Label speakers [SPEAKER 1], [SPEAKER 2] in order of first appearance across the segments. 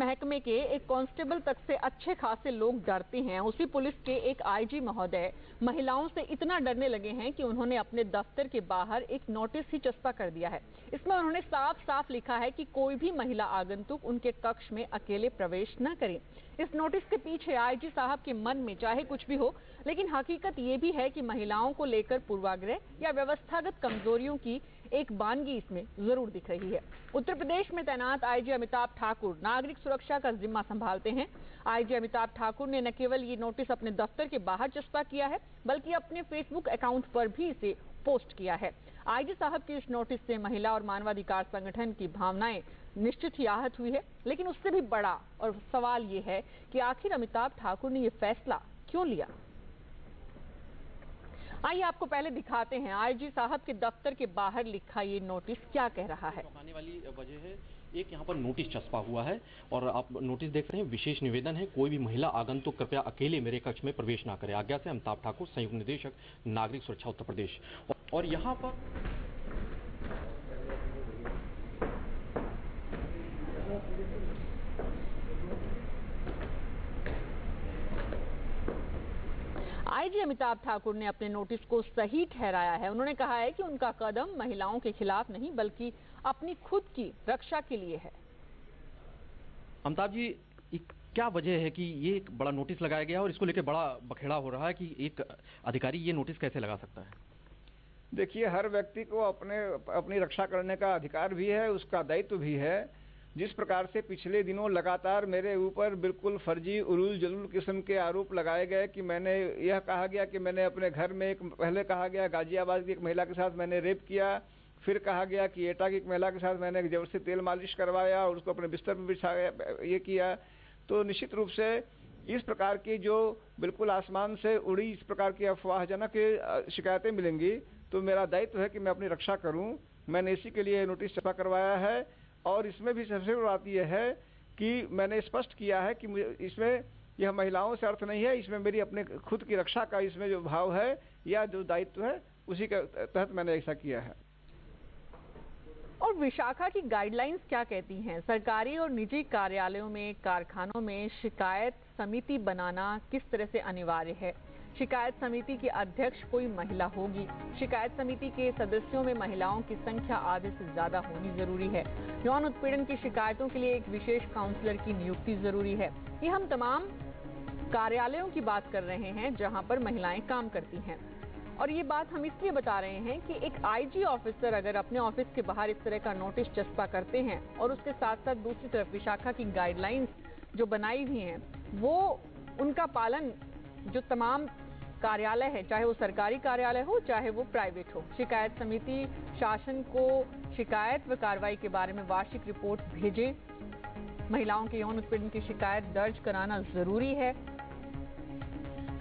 [SPEAKER 1] महकमे के एक कांस्टेबल तक से अच्छे खासे लोग डरते हैं। उसी पुलिस के एक आईजी महोदय महिलाओं से इतना डरने लगे हैं कि उन्होंने अपने दफ्तर के बाहर एक नोटिस ही चस्पा कर दिया है। इसमें उन्होंने साफ साफ लिखा है कि कोई भी महिला आगंतुक उनके कक्ष में अकेले प्रवेश न करे। इस नोटिस के पीछे आईजी साहब के मन में चाहे कुछ भी हो, लेकिन हकीकत ये भी है कि महिलाओं को लेकर पूर्वाग्रह या व्यवस्थागत कमजोरियों की एक बानगी इसमें जरूर दिख रही है। उत्तर प्रदेश में तैनात आईजी अमिताभ ठाकुर नागरिक सुरक्षा का जिम्मा संभालते हैं। आईजी अमिताभ ठाकुर ने न केवल ये नोटिस अपने दफ्तर के बाहर चस्पा किया है, बल्कि अपने फेसबुक अकाउंट पर भी इसे पोस्ट किया है। आईजी साहब के इस नोटिस से महिला और मानवाधिकार संगठन की भावनाएं निश्चित ही आहत हुई है, लेकिन उससे भी बड़ा और सवाल ये है कि आखिर अमिताभ ठाकुर ने ये फैसला क्यों लिया। आइए आपको पहले दिखाते हैं आईजी साहब के दफ्तर के बाहर लिखा ये नोटिस क्या कह रहा है।
[SPEAKER 2] आने वाली वजह है, एक यहाँ पर नोटिस चस्पा हुआ है और आप नोटिस देख रहे हैं। विशेष निवेदन है, कोई भी महिला आगंतुक कृपया अकेले मेरे कक्ष में प्रवेश ना करे। आज्ञा से अमिताभ ठाकुर, संयुक्त निदेशक नागरिक सुरक्षा उत्तर प्रदेश। और यहाँ पर
[SPEAKER 1] आईजी अमिताभ ठाकुर ने अपने नोटिस को सही ठहराया है। उन्होंने कहा है कि उनका कदम महिलाओं के खिलाफ नहीं, बल्कि अपनी खुद की रक्षा के लिए है।
[SPEAKER 2] अमिताभ जी, क्या वजह है कि ये एक बड़ा नोटिस लगाया गया और इसको लेकर बड़ा बखेड़ा हो रहा है कि एक अधिकारी ये नोटिस कैसे लगा सकता है?
[SPEAKER 3] देखिए, हर व्यक्ति को अपनी रक्षा करने का अधिकार भी है, उसका दायित्व भी है। जिस प्रकार से पिछले दिनों लगातार मेरे ऊपर बिल्कुल फर्जी उलूल जलूल किस्म के आरोप लगाए गए कि मैंने यह कहा गया कि मैंने अपने घर में पहले कहा गया गाजियाबाद की एक महिला के साथ मैंने रेप किया, फिर कहा गया कि एटा की एक महिला के साथ मैंने जबरदस्ती तेल मालिश करवाया और उसको अपने बिस्तर पर बिछाया, ये किया। तो निश्चित रूप से इस प्रकार की जो बिल्कुल आसमान से उड़ी इस प्रकार की अफवाहजनक शिकायतें मिलेंगी, तो मेरा दायित्व है कि मैं अपनी रक्षा करूं। मैंने इसी के लिए नोटिस छपा करवाया है। और इसमें भी सबसे बड़ी बात यह है कि मैंने स्पष्ट किया है कि इसमें यह महिलाओं से अर्थ नहीं है, इसमें मेरी अपने खुद की रक्षा का इसमें जो भाव है या जो दायित्व है, उसी के तहत मैंने ऐसा किया है।
[SPEAKER 1] और विशाखा की गाइडलाइंस क्या कहती हैं? सरकारी और निजी कार्यालयों में, कारखानों में शिकायत समिति बनाना किस तरह से अनिवार्य है? शिकायत समिति की अध्यक्ष कोई महिला होगी। शिकायत समिति के सदस्यों में महिलाओं की संख्या आधे से ज्यादा होनी जरूरी है। यौन उत्पीड़न की शिकायतों के लिए एक विशेष काउंसलर की नियुक्ति जरूरी है। ये हम तमाम कार्यालयों की बात कर रहे हैं जहां पर महिलाएं काम करती हैं। और ये बात हम इसलिए बता रहे हैं कि एक आईजी ऑफिसर अगर अपने ऑफिस के बाहर इस तरह का नोटिस चस्पा करते हैं और उसके साथ साथ दूसरी तरफ विशाखा की गाइडलाइंस जो बनाई हुई हैं, वो उनका पालन जो तमाम कार्यालय है, चाहे वो सरकारी कार्यालय हो चाहे वो प्राइवेट हो, शिकायत समिति शासन को शिकायत व कार्रवाई के बारे में वार्षिक रिपोर्ट भेजे। महिलाओं के यौन उत्पीड़न की शिकायत दर्ज कराना जरूरी है।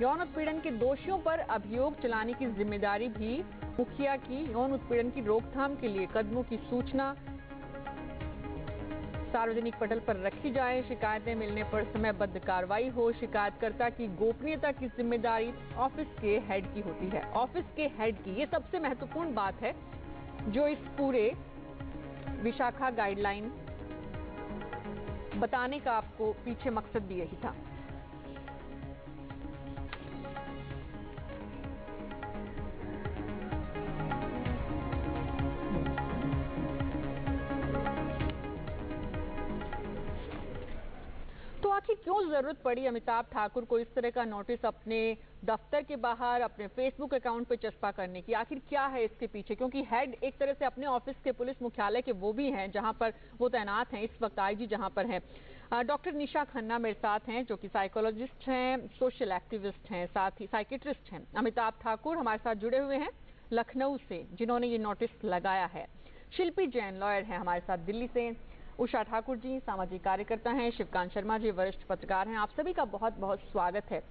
[SPEAKER 1] यौन उत्पीड़न के दोषियों पर अभियोग चलाने की जिम्मेदारी भी मुखिया की। यौन उत्पीड़न की रोकथाम के लिए कदमों की सूचना सार्वजनिक पटल पर रखी जाए। शिकायतें मिलने पर समयबद्ध कार्रवाई हो। शिकायतकर्ता की गोपनीयता की जिम्मेदारी ऑफिस के हेड की होती है। ऑफिस के हेड की, ये सबसे महत्वपूर्ण बात है जो इस पूरे विशाखा गाइडलाइन बताने का आपको पीछे मकसद भी यही था। तो आखिर क्यों जरूरत पड़ी अमिताभ ठाकुर को इस तरह का नोटिस अपने दफ्तर के बाहर अपने फेसबुक अकाउंट पर चस्पा करने की? आखिर क्या है इसके पीछे? क्योंकि हेड एक तरह से अपने ऑफिस के पुलिस मुख्यालय के वो भी हैं जहां पर वो तैनात हैं। इस वक्त आईजी जहां पर हैं। डॉक्टर निशा खन्ना मेरे साथ हैं जो कि साइकोलॉजिस्ट हैं, सोशल एक्टिविस्ट हैं, साथ ही साइकेट्रिस्ट हैं। अमिताभ ठाकुर हमारे साथ जुड़े हुए हैं लखनऊ से, जिन्होंने ये नोटिस लगाया है। शिल्पी जैन लॉयर हैं हमारे साथ दिल्ली से। उषा ठाकुर जी सामाजिक कार्यकर्ता हैं। शिवकांत शर्मा जी वरिष्ठ पत्रकार हैं। आप सभी का बहुत बहुत स्वागत है।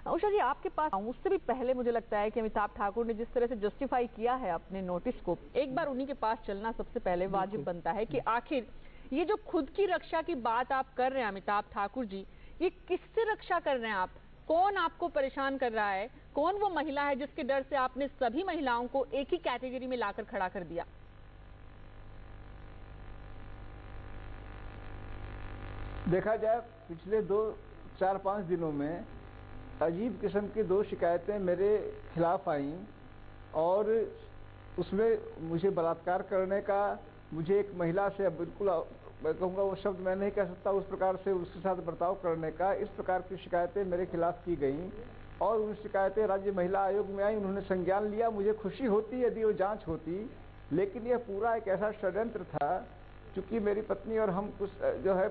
[SPEAKER 1] उषा जी, आपके पास उससे भी पहले मुझे लगता है कि अमिताभ ठाकुर ने जिस तरह से जस्टिफाई किया है अपने नोटिस को, एक बार उन्हीं के पास चलना सबसे पहले वाजिब बनता है कि आखिर ये जो खुद की रक्षा की बात आप कर रहे हैं अमिताभ ठाकुर जी, ये किससे रक्षा कर रहे हैं आप? कौन आपको परेशान कर रहा है? कौन वो महिला है जिसके डर से आपने सभी महिलाओं को एक ही कैटेगरी में लाकर खड़ा कर दिया?
[SPEAKER 3] देखा जाए पिछले 4-5 दिनों में अजीब किस्म की 2 शिकायतें मेरे खिलाफ आईं और उसमें मुझे बलात्कार करने का, मुझे एक महिला से बिल्कुल मैं कहूँगा वो शब्द मैं नहीं कह सकता, उस प्रकार से उसके साथ बर्ताव करने का, इस प्रकार की शिकायतें मेरे खिलाफ की गईं और उन शिकायतें राज्य महिला आयोग में आई। उन्होंने संज्ञान लिया। मुझे खुशी होती यदि वो जांच होती, लेकिन यह पूरा एक ऐसा षड्यंत्र था। चूंकि मेरी पत्नी और हम कुछ जो है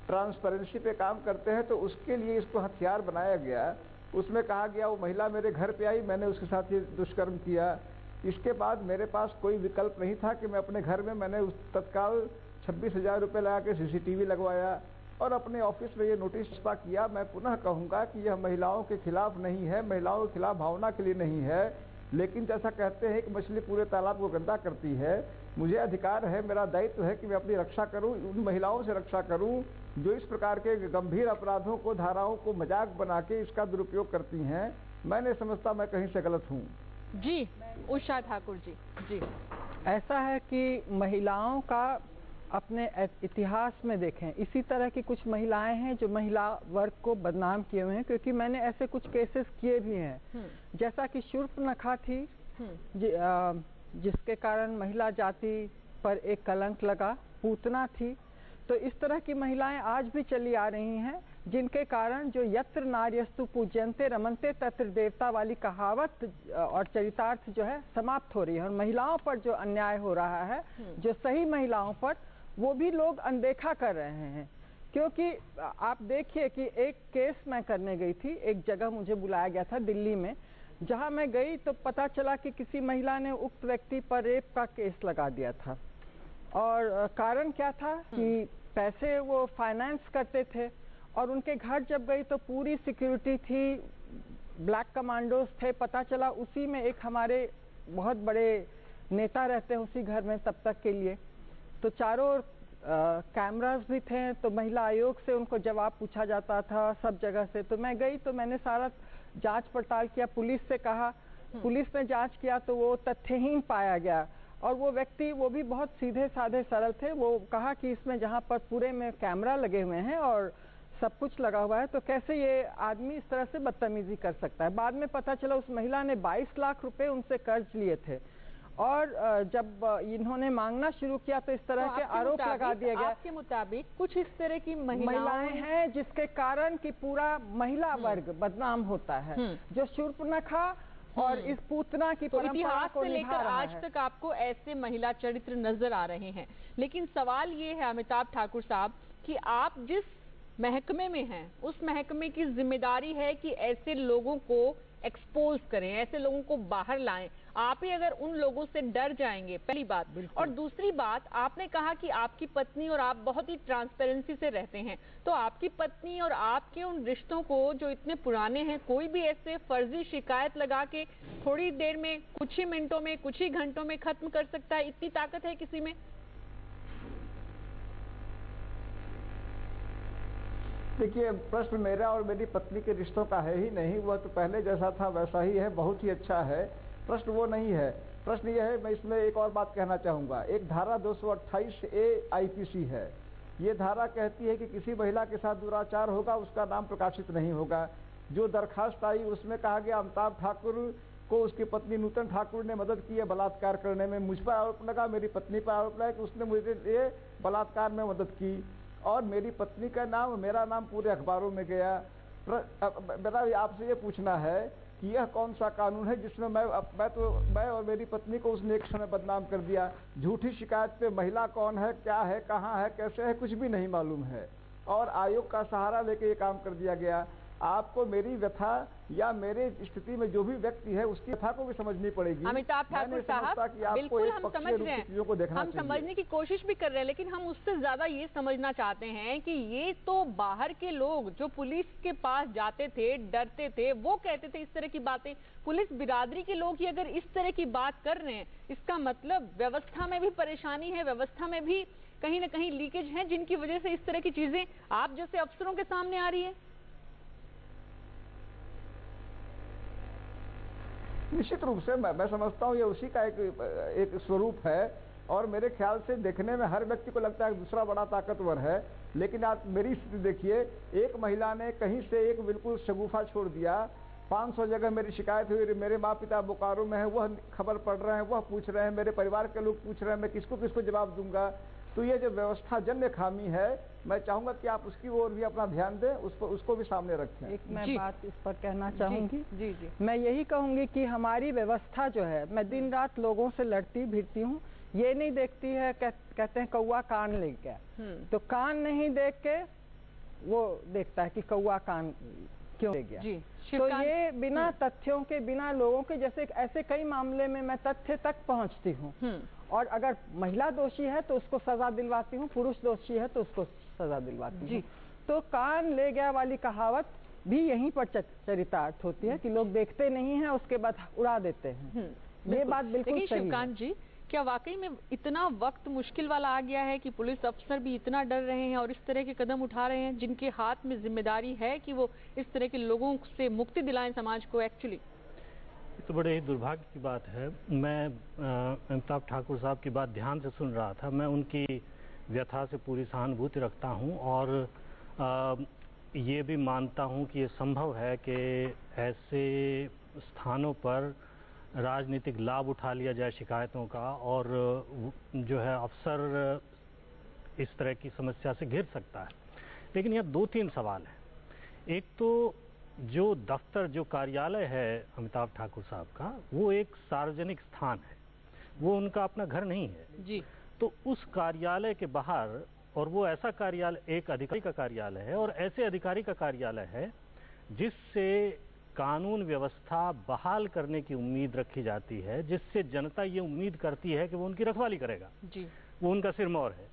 [SPEAKER 3] ट्रांसपेरेंसी पे काम करते हैं, तो उसके लिए इसको हथियार बनाया गया। उसमें कहा गया वो महिला मेरे घर पे आई, मैंने उसके साथ ये दुष्कर्म किया। इसके बाद मेरे पास कोई विकल्प नहीं था कि मैं अपने घर में, मैंने उस तत्काल 26,000 रुपये लगा के CCTV लगवाया और अपने ऑफिस में ये नोटिस छपा किया। मैं पुनः कहूँगा कि यह महिलाओं के खिलाफ नहीं है, महिलाओं के खिलाफ भावना के लिए नहीं है, लेकिन जैसा कहते हैं कि मछली पूरे तालाब को गंदा करती है, मुझे अधिकार है, मेरा दायित्व है कि मैं अपनी रक्षा करूं, उन महिलाओं से रक्षा करूं जो इस प्रकार के गंभीर अपराधों को, धाराओं को मजाक बना के इसका दुरुपयोग करती हैं। मैं नहीं समझता मैं कहीं से गलत हूं।
[SPEAKER 1] जी उषा ठाकुर जी। जी
[SPEAKER 4] ऐसा है कि महिलाओं का अपने इतिहास में देखें, इसी तरह की कुछ महिलाएं हैं जो महिला वर्ग को बदनाम किए हुए हैं, क्योंकि मैंने ऐसे कुछ केसेस किए भी हैं। जैसा कि शूर्पणखा थी जिसके कारण महिला जाति पर एक कलंक लगा, पूतना थी। तो इस तरह की महिलाएं आज भी चली आ रही हैं, जिनके कारण जो यत्र नार्यस्तु पूज्यन्ते रमन्ते तत्र देवता वाली कहावत और चरितार्थ जो है समाप्त हो रही है। और महिलाओं पर जो अन्याय हो रहा है, जो सही महिलाओं पर, वो भी लोग अनदेखा कर रहे हैं। क्योंकि आप देखिए कि एक केस मैं करने गई थी, एक जगह मुझे बुलाया गया था दिल्ली में, जहां मैं गई तो पता चला कि किसी महिला ने उक्त व्यक्ति पर रेप का केस लगा दिया था। और कारण क्या था कि पैसे वो फाइनेंस करते थे और उनके घर जब गई तो पूरी सिक्योरिटी थी, ब्लैक कमांडोज थे। पता चला उसी में एक हमारे बहुत बड़े नेता रहते हैं उसी घर में तब तक के लिए। तो चारों ओर कैमरास भी थे, तो महिला आयोग से उनको जवाब पूछा जाता था सब जगह से। तो मैं गई तो मैंने सारा जांच पड़ताल किया, पुलिस से कहा, पुलिस ने जांच किया तो वो तथ्यहीन पाया गया। और वो व्यक्ति, वो भी बहुत सीधे साधे सरल थे, वो कहा कि इसमें जहाँ पर पूरे में कैमरा लगे हुए हैं और सब कुछ लगा हुआ है, तो कैसे ये आदमी इस तरह से बदतमीजी कर सकता है। बाद में पता चला उस महिला ने 22 लाख रुपए उनसे कर्ज लिए थे और जब इन्होंने मांगना शुरू किया तो इस तरह के आरोप लगा दिया गया।
[SPEAKER 1] आपके मुताबिक कुछ इस तरह की
[SPEAKER 4] महिलाएं हैं जिसके कारण कि पूरा महिला वर्ग बदनाम होता है, जो शूर्पणखा और इस पूतना की
[SPEAKER 1] तो इतिहास से लेकर आज तक आपको ऐसे महिला चरित्र नजर आ रहे हैं। लेकिन सवाल ये है अमिताभ ठाकुर साहब कि आप जिस महकमे में हैं, उस महकमे की जिम्मेदारी है कि ऐसे लोगों को एक्सपोज करें, ऐसे लोगों को बाहर लाएं। आप ही अगर उन लोगों से डर जाएंगे, पहली बात, और दूसरी बात, आपने कहा कि आपकी पत्नी और आप बहुत ही ट्रांसपेरेंसी से रहते हैं, तो आपकी पत्नी और आपके उन रिश्तों को जो इतने पुराने हैं, कोई भी ऐसे फर्जी शिकायत लगा के थोड़ी देर में, कुछ ही मिनटों में, कुछ ही घंटों में खत्म कर सकता है? इतनी ताकत है किसी में?
[SPEAKER 3] देखिए, प्रश्न मेरा और मेरी पत्नी के रिश्तों का है ही नहीं, वह तो पहले जैसा था वैसा ही है, बहुत ही अच्छा है। प्रश्न वो नहीं है। प्रश्न यह है, मैं इसमें एक और बात कहना चाहूंगा। एक धारा 228A IPC है। ये धारा कहती है कि किसी महिला के साथ दुराचार होगा, उसका नाम प्रकाशित नहीं होगा। जो दरखास्त आई उसमें कहा गया अमिताभ ठाकुर को उसकी पत्नी नूतन ठाकुर ने मदद की है बलात्कार करने में। मुझ पर आरोप लगा, मेरी पत्नी पर आरोप लगा कि उसने मुझे ये बलात्कार में मदद की और मेरी पत्नी का नाम, मेरा नाम पूरे अखबारों में गया। मेरा आपसे ये पूछना है कि यह कौन सा कानून है जिसमें मैं और मेरी पत्नी को उसने एक समय बदनाम कर दिया। झूठी शिकायत पे महिला कौन है, क्या है, कहाँ है, कैसे है, कुछ भी नहीं मालूम है और आयोग का सहारा लेके ये काम कर दिया गया। आपको मेरी व्यथा या मेरे स्थिति में जो भी व्यक्ति है उसकी व्यथा को भी समझनी पड़ेगी।
[SPEAKER 1] अमिताभ ठाकुर साहब, बिल्कुल हम समझ रहे हैं, हम समझने की कोशिश भी कर रहे हैं, लेकिन हम उससे ज्यादा ये समझना चाहते हैं कि ये तो बाहर के लोग जो पुलिस के पास जाते थे, डरते थे, वो कहते थे इस तरह की बातें। पुलिस बिरादरी के लोग ही अगर इस तरह की बात कर रहे हैं, इसका मतलब व्यवस्था में भी परेशानी है, व्यवस्था में भी कहीं ना कहीं लीकेज है, जिनकी वजह से इस तरह की चीजें आप जैसे अफसरों के सामने आ रही है।
[SPEAKER 3] निश्चित रूप से मैं समझता हूँ ये उसी का एक स्वरूप है और मेरे ख्याल से देखने में हर व्यक्ति को लगता है दूसरा बड़ा ताकतवर है, लेकिन आप मेरी स्थिति देखिए, एक महिला ने कहीं से एक बिल्कुल शगुफा छोड़ दिया। 500 जगह मेरी शिकायत हुई, मेरे माँ पिता बोकारो में है, वह खबर पढ़ रहे हैं, वह पूछ रहे हैं, मेरे परिवार के लोग पूछ रहे हैं, मैं किसको किसको जवाब दूंगा। तो ये जो व्यवस्था जन्य खामी है, मैं चाहूंगा कि आप उसकी ओर भी अपना ध्यान दें, उसको भी सामने रखें।
[SPEAKER 4] एक मैं बात इस पर कहना चाहूंगी।
[SPEAKER 1] जी जी,
[SPEAKER 4] मैं यही कहूंगी कि हमारी व्यवस्था जो है, मैं दिन रात लोगों से लड़ती भिड़ती हूँ, ये नहीं देखती है, कहते हैं कौआ कान ले गया, तो कान नहीं देख के वो देखता है कि कौआ कान क्यों ले गया।
[SPEAKER 1] जी,
[SPEAKER 4] तो ये बिना तथ्यों के, बिना लोगों के, जैसे ऐसे कई मामले में मैं तथ्य तक पहुंचती हूँ, और अगर महिला दोषी है तो उसको सजा दिलवाती हूँ, पुरुष दोषी है तो उसको सजा दिलवाती हूँ। तो कान ले गया वाली कहावत भी यहीं पर चरितार्थ होती है कि लोग देखते नहीं हैं, उसके बाद उड़ा देते हैं। ये बात बिल्कुल सही है।
[SPEAKER 1] शिवकांत जी, क्या वाकई में इतना वक्त मुश्किल वाला आ गया है कि पुलिस अफसर भी इतना डर रहे हैं और इस तरह के कदम उठा रहे हैं, जिनके हाथ में जिम्मेदारी है कि वो इस तरह के लोगों से मुक्ति दिलाएं समाज को? एक्चुअली
[SPEAKER 5] तो बड़े ही दुर्भाग्य की बात है। मैं अमिताभ ठाकुर साहब की बात ध्यान से सुन रहा था। मैं उनकी व्यथा से पूरी सहानुभूति रखता हूं, और ये भी मानता हूं कि ये संभव है कि ऐसे स्थानों पर राजनीतिक लाभ उठा लिया जाए शिकायतों का, और जो है अफसर इस तरह की समस्या से घिर सकता है। लेकिन यह 2-3 सवाल हैं। एक तो जो दफ्तर, जो कार्यालय है अमिताभ ठाकुर साहब का, वो एक सार्वजनिक स्थान है, वो उनका अपना घर नहीं है
[SPEAKER 1] जी।
[SPEAKER 5] तो उस कार्यालय के बाहर, और वो ऐसा कार्यालय, एक अधिकारी का कार्यालय है, और ऐसे अधिकारी का कार्यालय है जिससे कानून व्यवस्था बहाल करने की उम्मीद रखी जाती है, जिससे जनता ये उम्मीद करती है कि वो उनकी रखवाली करेगा
[SPEAKER 1] जी।
[SPEAKER 5] वो उनका सिरमौर है।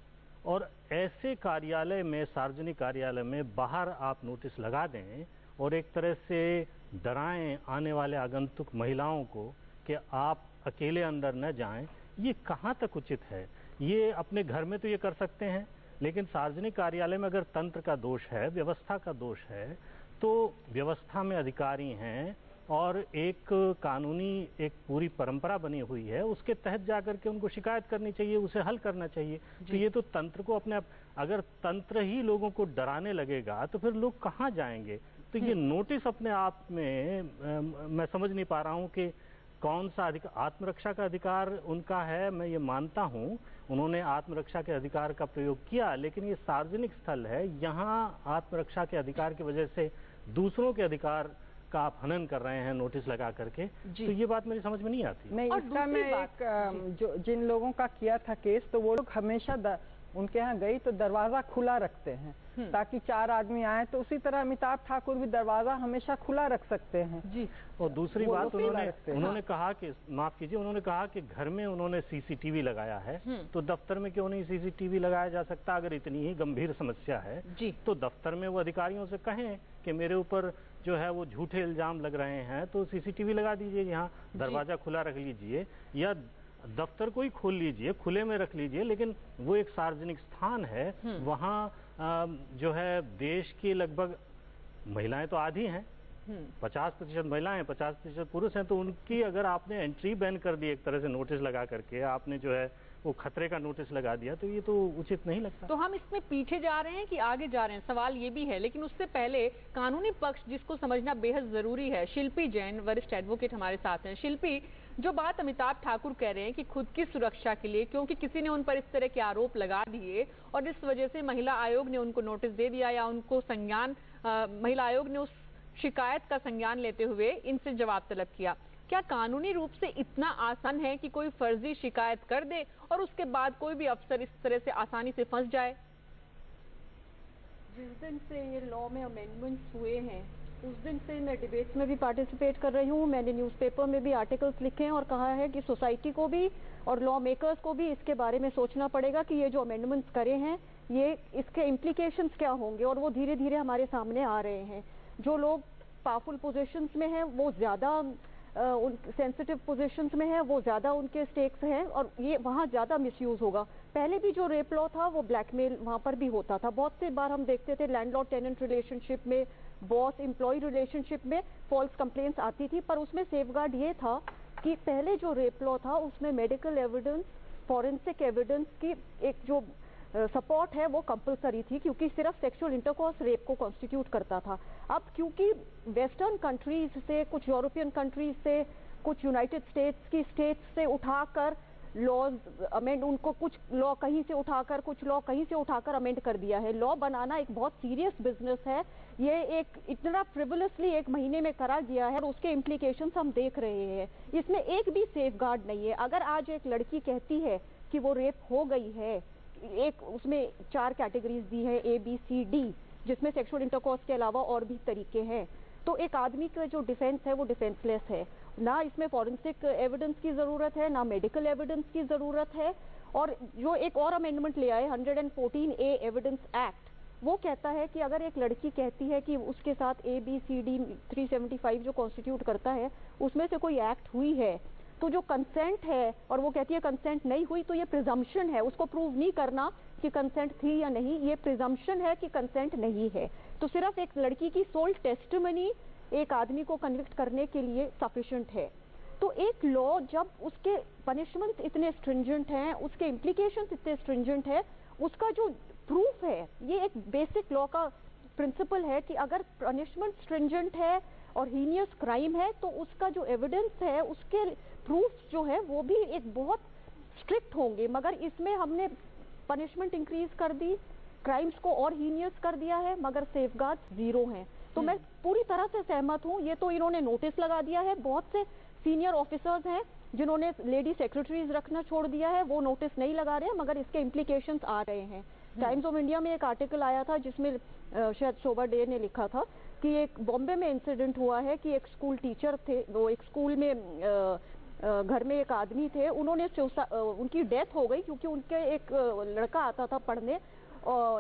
[SPEAKER 5] और ऐसे कार्यालय में, सार्वजनिक कार्यालय में बाहर आप नोटिस लगा दें और एक तरह से डराएं आने वाले आगंतुक महिलाओं को कि आप अकेले अंदर न जाएं, ये कहाँ तक उचित है? ये अपने घर में तो ये कर सकते हैं, लेकिन सार्वजनिक कार्यालय में अगर तंत्र का दोष है, व्यवस्था का दोष है, तो व्यवस्था में अधिकारी हैं और एक कानूनी एक पूरी परंपरा बनी हुई है, उसके तहत जाकर के उनको शिकायत करनी चाहिए, उसे हल करना चाहिए। तो ये तो तंत्र को अपने, अगर तंत्र ही लोगों को डराने लगेगा तो फिर लोग कहाँ जाएंगे? तो ये नोटिस अपने आप में मैं समझ नहीं पा रहा हूँ कि कौन सा अधिकार, आत्मरक्षा का अधिकार उनका है, मैं ये मानता हूँ, उन्होंने आत्मरक्षा के अधिकार का प्रयोग किया, लेकिन ये सार्वजनिक स्थल है, यहाँ आत्मरक्षा के अधिकार की वजह से दूसरों के अधिकार का आप हनन कर रहे हैं नोटिस लगा करके। तो ये बात मेरी समझ में नहीं आती।
[SPEAKER 4] नहीं, इसका मैं एक जो जिन लोगों का किया था केस, तो वो लोग हमेशा उनके यहाँ गई तो दरवाजा खुला रखते हैं ताकि 4 आदमी आए, तो उसी तरह अमिताभ ठाकुर भी दरवाजा हमेशा खुला रख सकते हैं जी।
[SPEAKER 5] और दूसरी बात, उन्होंने कहा कि, माफ कीजिए, उन्होंने कहा कि घर में उन्होंने सीसीटीवी लगाया है, तो दफ्तर में क्यों नहीं सीसीटीवी लगाया जा सकता? अगर इतनी ही गंभीर समस्या है जी, तो दफ्तर में वो अधिकारियों से कहें कि मेरे ऊपर जो है वो झूठे इल्जाम लग रहे हैं, तो सीसीटीवी लगा दीजिए, यहाँ दरवाजा खुला रख लीजिए, या दफ्तर को ही खोल लीजिए, खुले में रख लीजिए, लेकिन वो एक सार्वजनिक स्थान है, वहाँ जो है देश की लगभग महिलाएं तो आधी हैं, 50% महिलाएं, 50% पुरुष हैं, तो उनकी अगर आपने एंट्री बैन कर दी एक तरह से नोटिस लगा करके, आपने जो है वो खतरे का नोटिस लगा दिया, तो ये तो उचित नहीं लगता।
[SPEAKER 1] तो हम इसमें पीछे जा रहे हैं कि आगे जा रहे हैं, सवाल ये भी है। लेकिन उससे पहले कानूनी पक्ष जिसको समझना बेहद जरूरी है। शिल्पी जैन वरिष्ठ एडवोकेट हमारे साथ हैं। शिल्पी, जो बात अमिताभ ठाकुर कह रहे हैं कि खुद की सुरक्षा के लिए, क्योंकि किसी ने उन पर इस तरह के आरोप लगा दिए और इस वजह से महिला आयोग ने उनको नोटिस दे दिया, या उनको संज्ञान, महिला आयोग ने उस शिकायत का संज्ञान लेते हुए इनसे जवाब तलब किया, क्या कानूनी रूप से इतना आसान है कि कोई फर्जी शिकायत कर दे और उसके बाद कोई भी अफसर इस तरह से आसानी से फंस जाए?
[SPEAKER 6] जिस दिन से ये लॉ में अमेंडमेंट्स हुए हैं, उस दिन से मैं डिबेट्स में भी पार्टिसिपेट कर रही हूँ। मैंने न्यूज़पेपर में भी आर्टिकल्स लिखे हैं और कहा है कि सोसाइटी को भी और लॉ मेकर्स को भी इसके बारे में सोचना पड़ेगा कि ये जो अमेंडमेंट्स करे हैं, ये इसके इम्प्लीकेशंस क्या होंगे, और वो धीरे धीरे हमारे सामने आ रहे हैं। जो लोग पावरफुल पोजीशंस में हैं, वो ज़्यादा सेंसिटिव पोजीशंस में है, वो ज़्यादा उनके स्टेक्स हैं और ये वहाँ ज़्यादा मिसयूज़ होगा। पहले भी जो रेप लॉ था वो ब्लैकमेल वहाँ पर भी होता था। बहुत से बार हम देखते थे लैंडलॉर्ड टेनेंट रिलेशनशिप में, बॉस एम्प्लॉय रिलेशनशिप में फॉल्स कंप्लेंट्स आती थी, पर उसमें सेफगार्ड ये था कि पहले जो रेप लॉ था उसमें मेडिकल एविडेंस फॉरेंसिक एविडेंस की एक जो सपोर्ट है वो कंपलसरी थी, क्योंकि सिर्फ सेक्सुअल इंटरकोर्स रेप को कॉन्स्टिट्यूट करता था। अब क्योंकि वेस्टर्न कंट्रीज से, कुछ यूरोपियन कंट्रीज से, कुछ यूनाइटेड स्टेट्स की स्टेट्स से उठाकर लॉज अमेंड, उनको कुछ लॉ कहीं से उठाकर, कुछ लॉ कहीं से उठाकर अमेंड कर दिया है। लॉ बनाना एक बहुत सीरियस बिजनेस है। ये एक इतना फ्रिवलसली 1 महीने में करा गया है और उसके इम्प्लीकेशंस हम देख रहे हैं। इसमें एक भी सेफगार्ड नहीं है। अगर आज एक लड़की कहती है कि वो रेप हो गई है, एक उसमें 4 कैटेगरीज दी है ABCD, जिसमें सेक्सुअल इंटरकोर्स के अलावा और भी तरीके हैं, तो एक आदमी का जो डिफेंस है वो डिफेंसलेस है। ना इसमें फॉरेंसिक एविडेंस की जरूरत है, ना मेडिकल एविडेंस की जरूरत है। और जो एक और अमेंडमेंट ले आए 114A एविडेंस एक्ट, वो कहता है कि अगर एक लड़की कहती है कि उसके साथ ABCD 375 जो कॉन्स्टिट्यूट करता है उसमें से कोई एक्ट हुई है, तो जो कंसेंट है और वो कहती है कंसेंट नहीं हुई, तो ये प्रिजम्पशन है, उसको प्रूव नहीं करना कि कंसेंट थी या नहीं, ये प्रिजम्पशन है कि कंसेंट नहीं है। तो सिर्फ एक लड़की की सोल टेस्टिमनी एक आदमी को कन्विक्ट करने के लिए सफिशिएंट है। तो एक लॉ जब उसके पनिशमेंट इतने स्ट्रिंजेंट हैं, उसके इम्प्लीकेशंस इतने स्ट्रिंजेंट है, उसका जो प्रूफ है, ये एक बेसिक लॉ का प्रिंसिपल है कि अगर पनिशमेंट स्ट्रिंजेंट है और हीनियस क्राइम है तो उसका जो एविडेंस है, उसके प्रूफ जो है वो भी एक बहुत स्ट्रिक्ट होंगे। मगर इसमें हमने पनिशमेंट इंक्रीज कर दी, क्राइम्स को और हीनियस कर दिया है, मगर सेफगार्ड जीरो हैं। तो मैं पूरी तरह से सहमत हूँ। ये तो इन्होंने नोटिस लगा दिया है, बहुत से सीनियर ऑफिसर्स हैं जिन्होंने लेडी सेक्रेटरीज रखना छोड़ दिया है, वो नोटिस नहीं लगा रहे हैं, मगर इसके इम्प्लीकेशंस आ रहे हैं। टाइम्स ऑफ इंडिया में एक आर्टिकल आया था जिसमें शायद शोभा डे ने लिखा था कि एक बॉम्बे में इंसिडेंट हुआ है कि एक स्कूल टीचर थे, वो एक स्कूल में घर में एक आदमी थे, उन्होंने उनकी डेथ हो गई क्योंकि उनके एक लड़का आता था पढ़ने,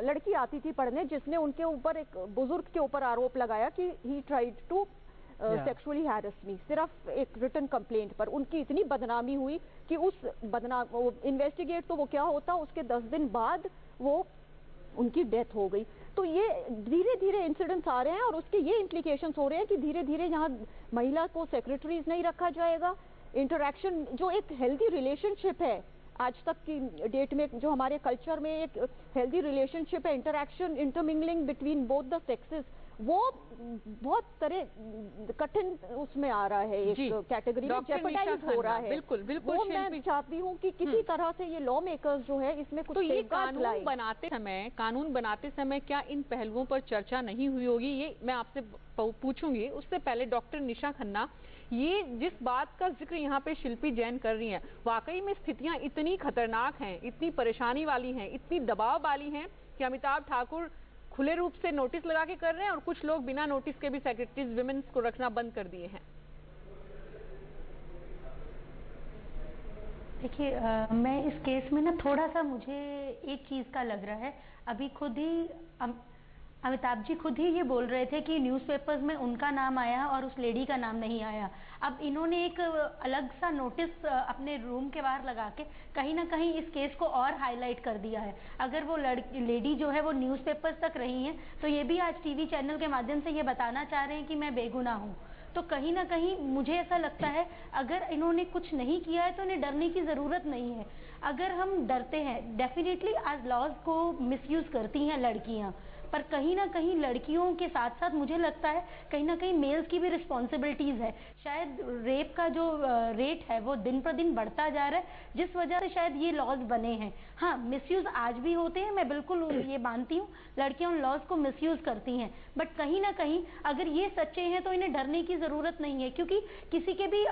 [SPEAKER 6] लड़की आती थी पढ़ने, जिसने उनके ऊपर, एक बुजुर्ग के ऊपर आरोप लगाया कि he tried to sexually harass me, सिर्फ एक रिटन कंप्लेंट पर। उनकी इतनी बदनामी हुई कि उस इन्वेस्टिगेट तो वो क्या होता, उसके 10 दिन बाद वो उनकी डेथ हो गई। तो ये धीरे धीरे इंसिडेंट्स आ रहे हैं और उसके ये इम्प्लीकेशंस हो रहे हैं कि धीरे धीरे यहाँ महिला को सेक्रेटरीज नहीं रखा जाएगा। इंटरैक्शन, जो एक हेल्दी रिलेशनशिप है आज तक की डेट में, जो हमारे कल्चर में एक हेल्दी रिलेशनशिप है, interaction, intermingling between both the sexes, वो बहुत तरह कठिन उसमें आ रहा है, एक कैटेगरी में जेपटाइज हो रहा है।
[SPEAKER 1] बिल्कुल बिल्कुल।
[SPEAKER 6] वो मैं चाहती हूँ कि किसी तरह से ये लॉ मेकर्स जो है इसमें कुछ,
[SPEAKER 1] तो ये कानून बनाते समय क्या इन पहलुओं पर चर्चा नहीं हुई होगी, ये मैं आपसे पूछूंगी। उससे पहले डॉक्टर निशा खन्ना, ये जिस बात का जिक्र यहाँ पे शिल्पी जैन कर रही हैं, वाकई में स्थितियां इतनी खतरनाक हैं, इतनी परेशानी वाली हैं, इतनी दबाव वाली हैं कि अमिताभ ठाकुर खुले रूप से नोटिस लगा के कर रहे हैं और कुछ लोग बिना नोटिस के भी सेक्रेटरीज विमेन्स को रखना बंद कर दिए हैं।
[SPEAKER 7] देखिए, मैं इस केस में ना थोड़ा सा, मुझे एक चीज का लग रहा है, अभी खुद ही अमिताभ जी खुद ही ये बोल रहे थे कि न्यूज़पेपर्स में उनका नाम आया और उस लेडी का नाम नहीं आया। अब इन्होंने एक अलग सा नोटिस अपने रूम के बाहर लगा के कहीं ना कहीं इस केस को और हाईलाइट कर दिया है। अगर वो लेडी जो है वो न्यूज़पेपर्स तक रही हैं, तो ये भी आज टीवी चैनल के माध्यम से ये बताना चाह रहे हैं कि मैं बेगुनाह हूँ। तो कहीं ना कहीं मुझे ऐसा लगता है, अगर इन्होंने कुछ नहीं किया है तो इन्हें डरने की ज़रूरत नहीं है। अगर हम डरते हैं, डेफिनेटली आज लॉज को मिसयूज करती हैं लड़कियाँ, पर कहीं ना कहीं लड़कियों के साथ साथ मुझे लगता है कहीं ना कहीं मेल्स की भी रिस्पॉन्सिबिलिटीज है। शायद रेप का जो रेट है वो दिन पर दिन बढ़ता जा रहा है, जिस वजह से शायद ये लॉज बने हैं। हाँ, मिसयूज आज भी होते हैं, मैं बिल्कुल ये मानती हूँ, लड़कियां उन लॉज को मिसयूज करती हैं, बट कहीं ना कहीं अगर ये सच्चे हैं तो इन्हें डरने की जरूरत नहीं है, क्योंकि किसी के भी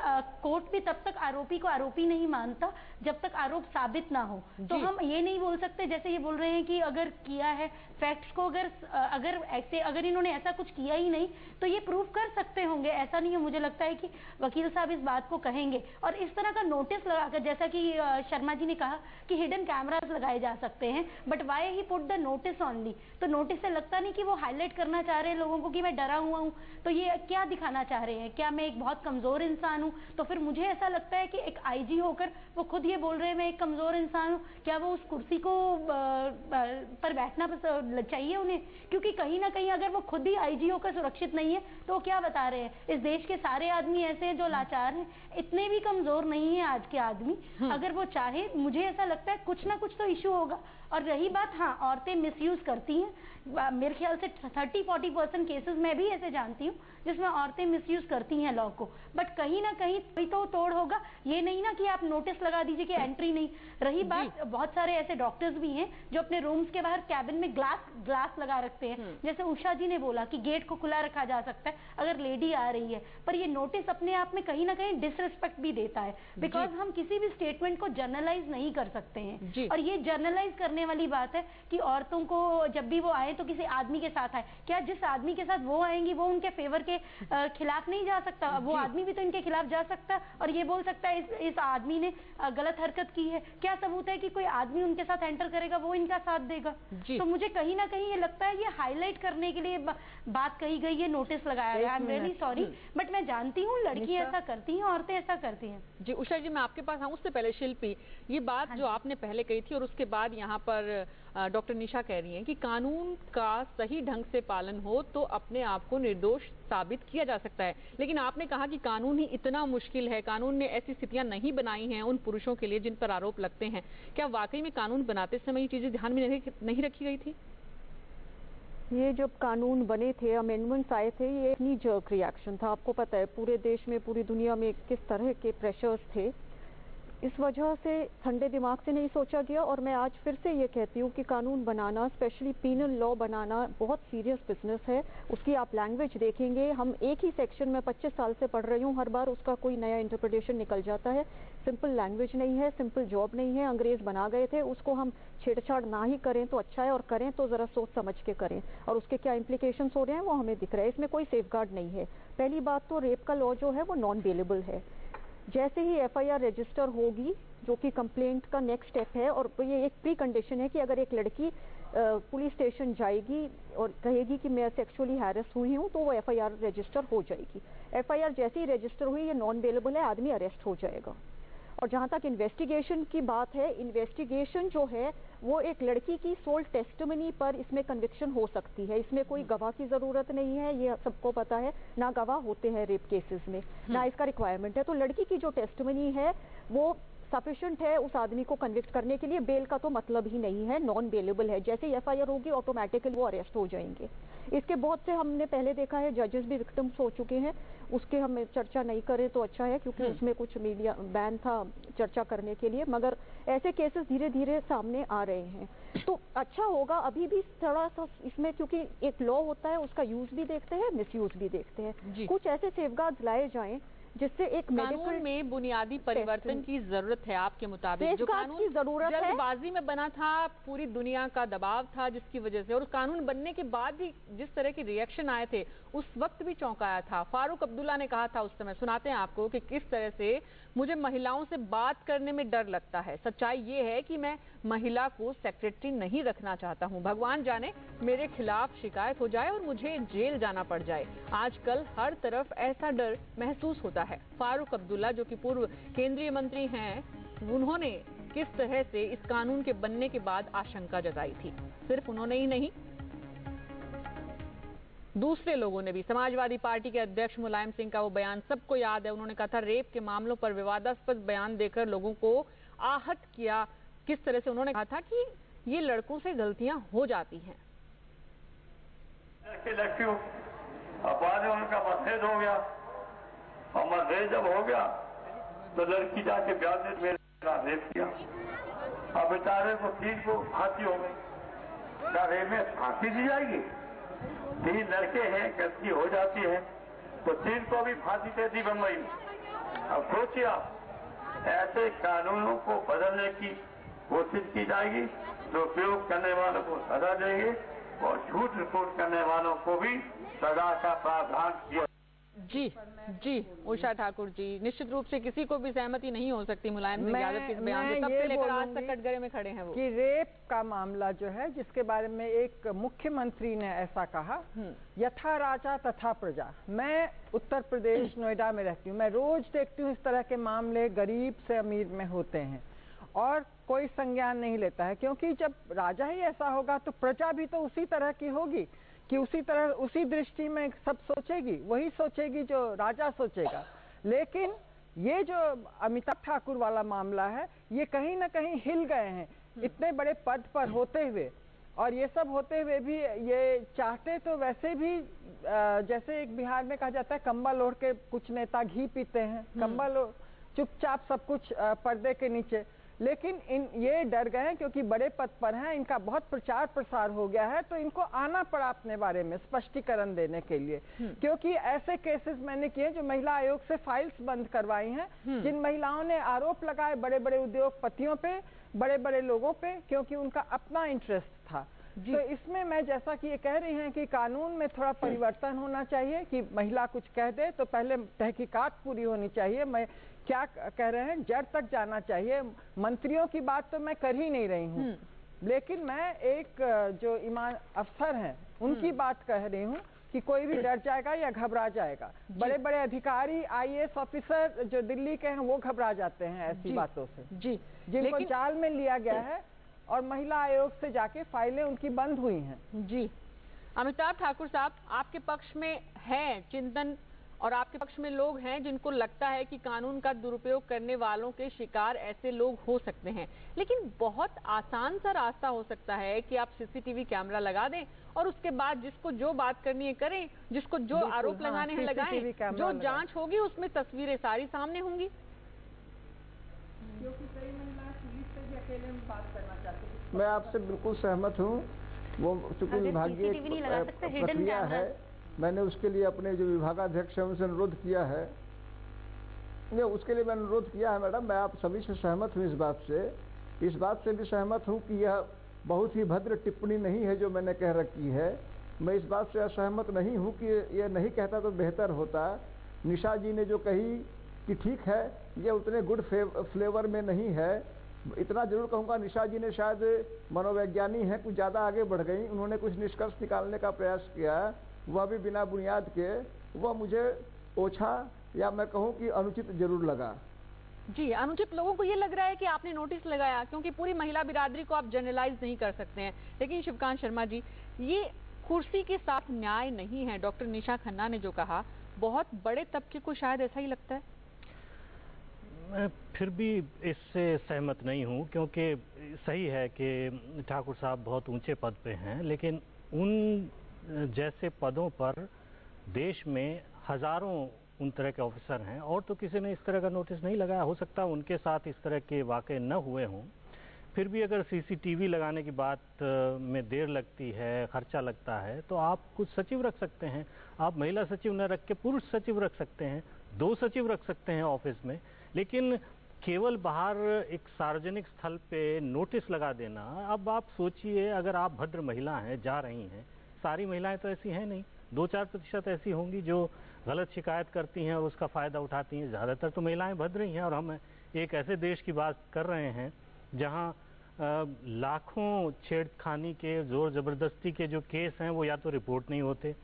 [SPEAKER 7] कोर्ट भी तब तक आरोपी को आरोपी नहीं मानता जब तक आरोप साबित ना हो। तो हम ये नहीं बोल सकते, जैसे ये बोल रहे हैं कि अगर किया है, फैक्ट्स को अगर इन्होंने ऐसा कुछ किया ही नहीं तो ये प्रूव कर सकते होंगे। ऐसा नहीं है, मुझे लगता है कि वकील साहब इस बात को कहेंगे। और इस तरह का नोटिस लगाकर, जैसा कि शर्मा जी ने कहा कि हिडन कैमरास लगाए जा सकते हैं, but why he put the notice only. तो नोटिस से लगता नहीं कि वो हाईलाइट करना चाह रहे हैं लोगों को कि मैं डरा हुआ हूँ। तो ये क्या दिखाना चाह रहे हैं, क्या मैं एक बहुत कमजोर इंसान हूँ? तो फिर मुझे ऐसा लगता है कि एक आईजी होकर वो खुद ये बोल रहे हैं मैं एक कमजोर इंसान हूँ, क्या वो उस कुर्सी को पर बैठना चाहिए उन्हें? हैं, क्योंकि कहीं ना कहीं अगर वो खुद ही आईजी होकर सुरक्षित नहीं है तो वो क्या बता रहे हैं? इस देश के सारे आदमी ऐसे हैं जो लाचार हैं? इतने भी कमजोर नहीं है आज के आदमी। अगर वो चाहे, मुझे ऐसा लगता है कुछ ना कुछ तो इशू होगा। और रही बात, हाँ, औरतें मिसयूज करती हैं, मेरे ख्याल से 30-40% केसेस मैं भी ऐसे जानती हूँ जिसमें औरतें मिसयूज करती हैं लॉ को, बट कहीं ना कहीं कोई तो तोड़ होगा। ये नहीं ना कि आप नोटिस लगा दीजिए कि एंट्री नहीं। रही बात, बहुत सारे ऐसे डॉक्टर्स भी हैं जो अपने रूम्स के बाहर कैबिन में ग्लास लगा रखते हैं। जैसे उषा जी ने बोला कि गेट को खुला रखा जा सकता है अगर लेडी आ रही है, पर ये नोटिस अपने आप में कहीं ना कहीं डिसरिस्पेक्ट भी देता है, बिकॉज हम किसी भी स्टेटमेंट को जर्नलाइज नहीं कर सकते हैं। और ये जर्नलाइज करने वाली बात है कि औरतों को जब भी वो आए तो किसी आदमी के साथ आए। क्या जिस आदमी के साथ वो आएंगी वो उनके फेवर के खिलाफ नहीं जा सकता? वो आदमी भी तो इनके खिलाफ जा सकता है और ये बोल सकता है इस आदमी ने गलत हरकत की है। क्या सबूत है कि कोई आदमी उनके साथ एंटर करेगा वो इनका साथ देगा? तो मुझे कहीं ना कहीं ये लगता है ये हाईलाइट करने के लिए बात कही गई है, नोटिस लगाया गया। आई एम रियली सॉरी, बट मैं जानती हूँ लड़कियां ऐसा करती हैं, औरतें ऐसा करती हैं।
[SPEAKER 1] जी उषा जी, मैं आपके पास आऊँ उससे पहले शिल्पी, ये बात जो आपने पहले कही थी और उसके बाद यहाँ पर डॉक्टर निशा कह रही हैं कि कानून का सही ढंग से पालन हो तो अपने आप को निर्दोष साबित किया जा सकता है, लेकिन आपने कहा कि कानून ही इतना मुश्किल है, कानून ने ऐसी स्थितियां नहीं बनाई हैं उन पुरुषों के लिए जिन पर आरोप लगते हैं। क्या वाकई में कानून बनाते समय ये चीजें ध्यान में नहीं रखी गई थी?
[SPEAKER 6] ये जब कानून बने थे, अमेंडमेंट्स आए थे, ये नी जर्क रिएक्शन था। आपको पता है पूरे देश में, पूरी दुनिया में किस तरह के प्रेशर्स थे। इस वजह से ठंडे दिमाग से नहीं सोचा गया। और मैं आज फिर से ये कहती हूँ कि कानून बनाना, स्पेशली पीनल लॉ बनाना, बहुत सीरियस बिजनेस है। उसकी आप लैंग्वेज देखेंगे, हम एक ही सेक्शन में 25 साल से पढ़ रही हूँ, हर बार उसका कोई नया इंटरप्रिटेशन निकल जाता है। सिंपल लैंग्वेज नहीं है, सिंपल जॉब नहीं है, अंग्रेज बना गए थे, उसको हम छेड़छाड़ ना ही करें तो अच्छा है, और करें तो जरा सोच समझ के करें, और उसके क्या इम्प्लीकेशंस हो रहे हैं वो हमें दिख रहा है। इसमें कोई सेफगार्ड नहीं है। पहली बात तो रेप का लॉ जो है वो नॉन बेलेबल है। जैसे ही एफआईआर रजिस्टर होगी, जो कि कंप्लेंट का नेक्स्ट स्टेप है, और ये एक प्री कंडीशन है कि अगर एक लड़की पुलिस स्टेशन जाएगी और कहेगी कि मैं सेक्सुअली हैरेस हुई हूँ तो वो एफआईआर रजिस्टर हो जाएगी। एफआईआर जैसे ही रजिस्टर हुई, ये नॉन बेलेबल है, आदमी अरेस्ट हो जाएगा। और जहां तक इन्वेस्टिगेशन की बात है, इन्वेस्टिगेशन जो है वो एक लड़की की सोल टेस्टिमनी पर इसमें कन्विक्शन हो सकती है। इसमें कोई गवाह की जरूरत नहीं है, ये सबको पता है, ना गवाह होते हैं रेप केसेस में, ना इसका रिक्वायरमेंट है। तो लड़की की जो टेस्टिमनी है वो सफिशिएंट है उस आदमी को कन्विक्ट करने के लिए। बेल का तो मतलब ही नहीं है, नॉन बेलेबल है। जैसे ही एफआईआर होगी ऑटोमेटिकली वो अरेस्ट हो जाएंगे। इसके बहुत से हमने पहले देखा है, जजेस भी विक्टिम्स हो चुके हैं। उसके हम चर्चा नहीं करें तो अच्छा है, क्योंकि उसमें कुछ मीडिया बैन था चर्चा करने के लिए, मगर ऐसे केसेस धीरे धीरे सामने आ रहे हैं। तो अच्छा होगा अभी भी थोड़ा सा इसमें, क्योंकि एक लॉ होता है उसका यूज भी देखते हैं, मिसयूज भी देखते हैं। कुछ ऐसे सेफगार्ड्स लाए जाएं जिससे एक
[SPEAKER 1] कानून में बुनियादी परिवर्तन की जरूरत है आपके मुताबिक। जो कानून
[SPEAKER 6] की जरूरत है,
[SPEAKER 1] जल्दबाजी में बना था, पूरी दुनिया का दबाव था जिसकी वजह से, और उस कानून बनने के बाद भी जिस तरह के रिएक्शन आए थे उस वक्त भी चौंकाया था। फारूक अब्दुल्ला ने कहा था उस समय, सुनाते हैं आपको कि किस तरह से मुझे महिलाओं से बात करने में डर लगता है। सच्चाई ये है कि मैं महिला को सेक्रेटरी नहीं रखना चाहता हूं। भगवान जाने मेरे खिलाफ शिकायत हो जाए और मुझे जेल जाना पड़ जाए। आजकल हर तरफ ऐसा डर महसूस होता है। फारूक अब्दुल्ला जो कि पूर्व केंद्रीय मंत्री हैं, उन्होंने किस तरह से इस कानून के बनने के बाद आशंका जताई थी। सिर्फ उन्होंने ही नहीं, दूसरे लोगों ने भी। समाजवादी पार्टी के अध्यक्ष मुलायम सिंह का वो बयान सबको याद है। उन्होंने कहा था रेप के मामलों पर विवादास्पद बयान देकर लोगों को आहत किया। किस तरह से उन्होंने कहा था कि ये लड़कों से गलतियां हो जाती हैं।
[SPEAKER 8] लड़कियों बाद में उनका मतभेद हो गया, और मतभेद जब हो गया तो लड़की जाके ब्याह ने मेरा रेप किया। अब बेचारे को 3 को फांसी हो गई। क्या रेप में फांसी दी जाएगी? 3 लड़के हैं, गलती हो जाती है तो 3 को भी फांसी दे दी बम्बई में। अब सोचिए आप, ऐसे कानूनों को बदलने की कोशिश की जाएगी तो उपयोग करने वालों को सजा देंगे और झूठ रिपोर्ट करने वालों को भी सजा का प्रावधान किया।
[SPEAKER 1] जी उषा ठाकुर जी, निश्चित रूप से किसी को भी सहमति नहीं हो सकती मुलायम सिंह यादव के इस बयान से। तब से लेकर आज तक कटघरे में खड़े हैं वो
[SPEAKER 4] कि रेप का मामला जो है, जिसके बारे में एक मुख्यमंत्री ने ऐसा कहा, यथा राजा तथा प्रजा। मैं उत्तर प्रदेश नोएडा में रहती हूँ, मैं रोज देखती हूँ इस तरह के मामले गरीब से अमीर में होते हैं, और कोई संज्ञान नहीं लेता है, क्योंकि जब राजा ही ऐसा होगा तो प्रजा भी तो उसी तरह की होगी कि उसी तरह उसी दृष्टि में सब सोचेगी, वही सोचेगी जो राजा सोचेगा। लेकिन ये जो अमिताभ ठाकुर वाला मामला है, ये कहीं ना कहीं हिल गए हैं इतने बड़े पद पर होते हुए, और ये सब होते हुए भी ये चाहते तो वैसे भी जैसे एक बिहार में कहा जाता है कंबल ओढ़ के कुछ नेता घी पीते हैं, कंबल चुपचाप सब कुछ पर्दे के नीचे। लेकिन ये डर गए हैं क्योंकि बड़े पद पर हैं, इनका बहुत प्रचार प्रसार हो गया है, तो इनको आना पड़ा अपने बारे में स्पष्टीकरण देने के लिए। क्योंकि ऐसे केसेस मैंने किए जो महिला आयोग से फाइल्स बंद करवाई हैं, जिन महिलाओं ने आरोप लगाए बड़े बड़े उद्योगपतियों पे, बड़े बड़े लोगों पे, क्योंकि उनका अपना इंटरेस्ट था। तो इसमें मैं जैसा कि ये कह रही हैं कि कानून में थोड़ा परिवर्तन होना चाहिए कि महिला कुछ कह दे तो पहले तहकीकात पूरी होनी चाहिए। मैं क्या कह रहे हैं, जड़ तक जाना चाहिए। मंत्रियों की बात तो मैं कर ही नहीं रही हूँ, लेकिन मैं एक जो ईमान अफसर हैं उनकी बात कह रही हूँ कि कोई भी डर जाएगा या घबरा जाएगा। बड़े बड़े अधिकारी, IAS ऑफिसर जो दिल्ली के हैं वो घबरा जाते हैं ऐसी बातों से, जिनको जाल में लिया गया है और महिला आयोग से जाके फाइलें उनकी बंद हुई हैं।
[SPEAKER 1] जी अमिताभ ठाकुर साहब, आपके पक्ष में है चिंतन और आपके पक्ष में लोग हैं जिनको लगता है कि कानून का दुरुपयोग करने वालों के शिकार ऐसे लोग हो सकते हैं, लेकिन बहुत आसान सा रास्ता हो सकता है कि आप CCTV कैमरा लगा दें और उसके बाद जिसको जो बात करनी है करें, जिसको जो आरोप लगाने हैं लगाएं, जो जांच होगी उसमें तस्वीरें सारी सामने होंगी।
[SPEAKER 4] क्योंकि कई महिलाएं पुलिस से भी अकेले में बात करना चाहती हैं।
[SPEAKER 3] मैं आपसे बिल्कुल सहमत हूँ। वो चूंकि विभागीय प्रक्रिया है, मैंने उसके लिए अपने जो विभागाध्यक्ष है उनसे अनुरोध किया है, उसके लिए मैंने अनुरोध किया है। मैडम, मैं आप सभी से सहमत हूँ इस बात से भी सहमत हूँ कि यह बहुत ही भद्र टिप्पणी नहीं है जो मैंने कह रखी है। मैं इस बात से असहमत नहीं हूँ कि यह नहीं कहता तो बेहतर होता। निशा जी ने जो कही कि ठीक है, ये उतने गुड फ्लेवर में नहीं है। इतना जरूर कहूँगा, निशा जी ने शायद मनोवैज्ञानी हैं, कुछ ज़्यादा आगे बढ़ गई, उन्होंने कुछ निष्कर्ष निकालने का प्रयास किया, वह भी बिना बुनियाद के। वह मुझे ओछा या मैं कहूँ कि अनुचित जरूर लगा।
[SPEAKER 1] जी, अनुचित लोगों को ये लग रहा है कि आपने नोटिस लगाया, क्योंकि पूरी महिला बिरादरी को आप जनरलाइज नहीं कर सकते हैं। लेकिन शिवकांत शर्मा जी, ये कुर्सी के साथ न्याय नहीं है। डॉक्टर निशा खन्ना ने जो कहा, बहुत बड़े तबके को शायद ऐसा ही लगता है।
[SPEAKER 5] मैं फिर भी इससे सहमत नहीं हूँ, क्योंकि सही है कि ठाकुर साहब बहुत ऊंचे पद पे हैं, लेकिन उन जैसे पदों पर देश में हजारों उन तरह के ऑफिसर हैं और तो किसी ने इस तरह का नोटिस नहीं लगाया। हो सकता है उनके साथ इस तरह के वाकये न हुए हों, फिर भी अगर CCTV लगाने की बात में देर लगती है, खर्चा लगता है, तो आप कुछ सचिव रख सकते हैं। आप महिला सचिव न रख के पुरुष सचिव रख सकते हैं, 2 सचिव रख सकते हैं ऑफिस में। लेकिन केवल बाहर एक सार्वजनिक स्थल पे नोटिस लगा देना, अब आप सोचिए, अगर आप भद्र महिला हैं, जा रही हैं, सारी महिलाएं तो ऐसी हैं नहीं, 2-4% ऐसी होंगी जो गलत शिकायत करती हैं और उसका फायदा उठाती हैं। ज़्यादातर तो महिलाएं भद्र ही हैं, और हम एक ऐसे देश की बात कर रहे हैं जहां लाखों छेड़खानी के, जोर जबरदस्ती के जो केस हैं वो या तो रिपोर्ट नहीं होते,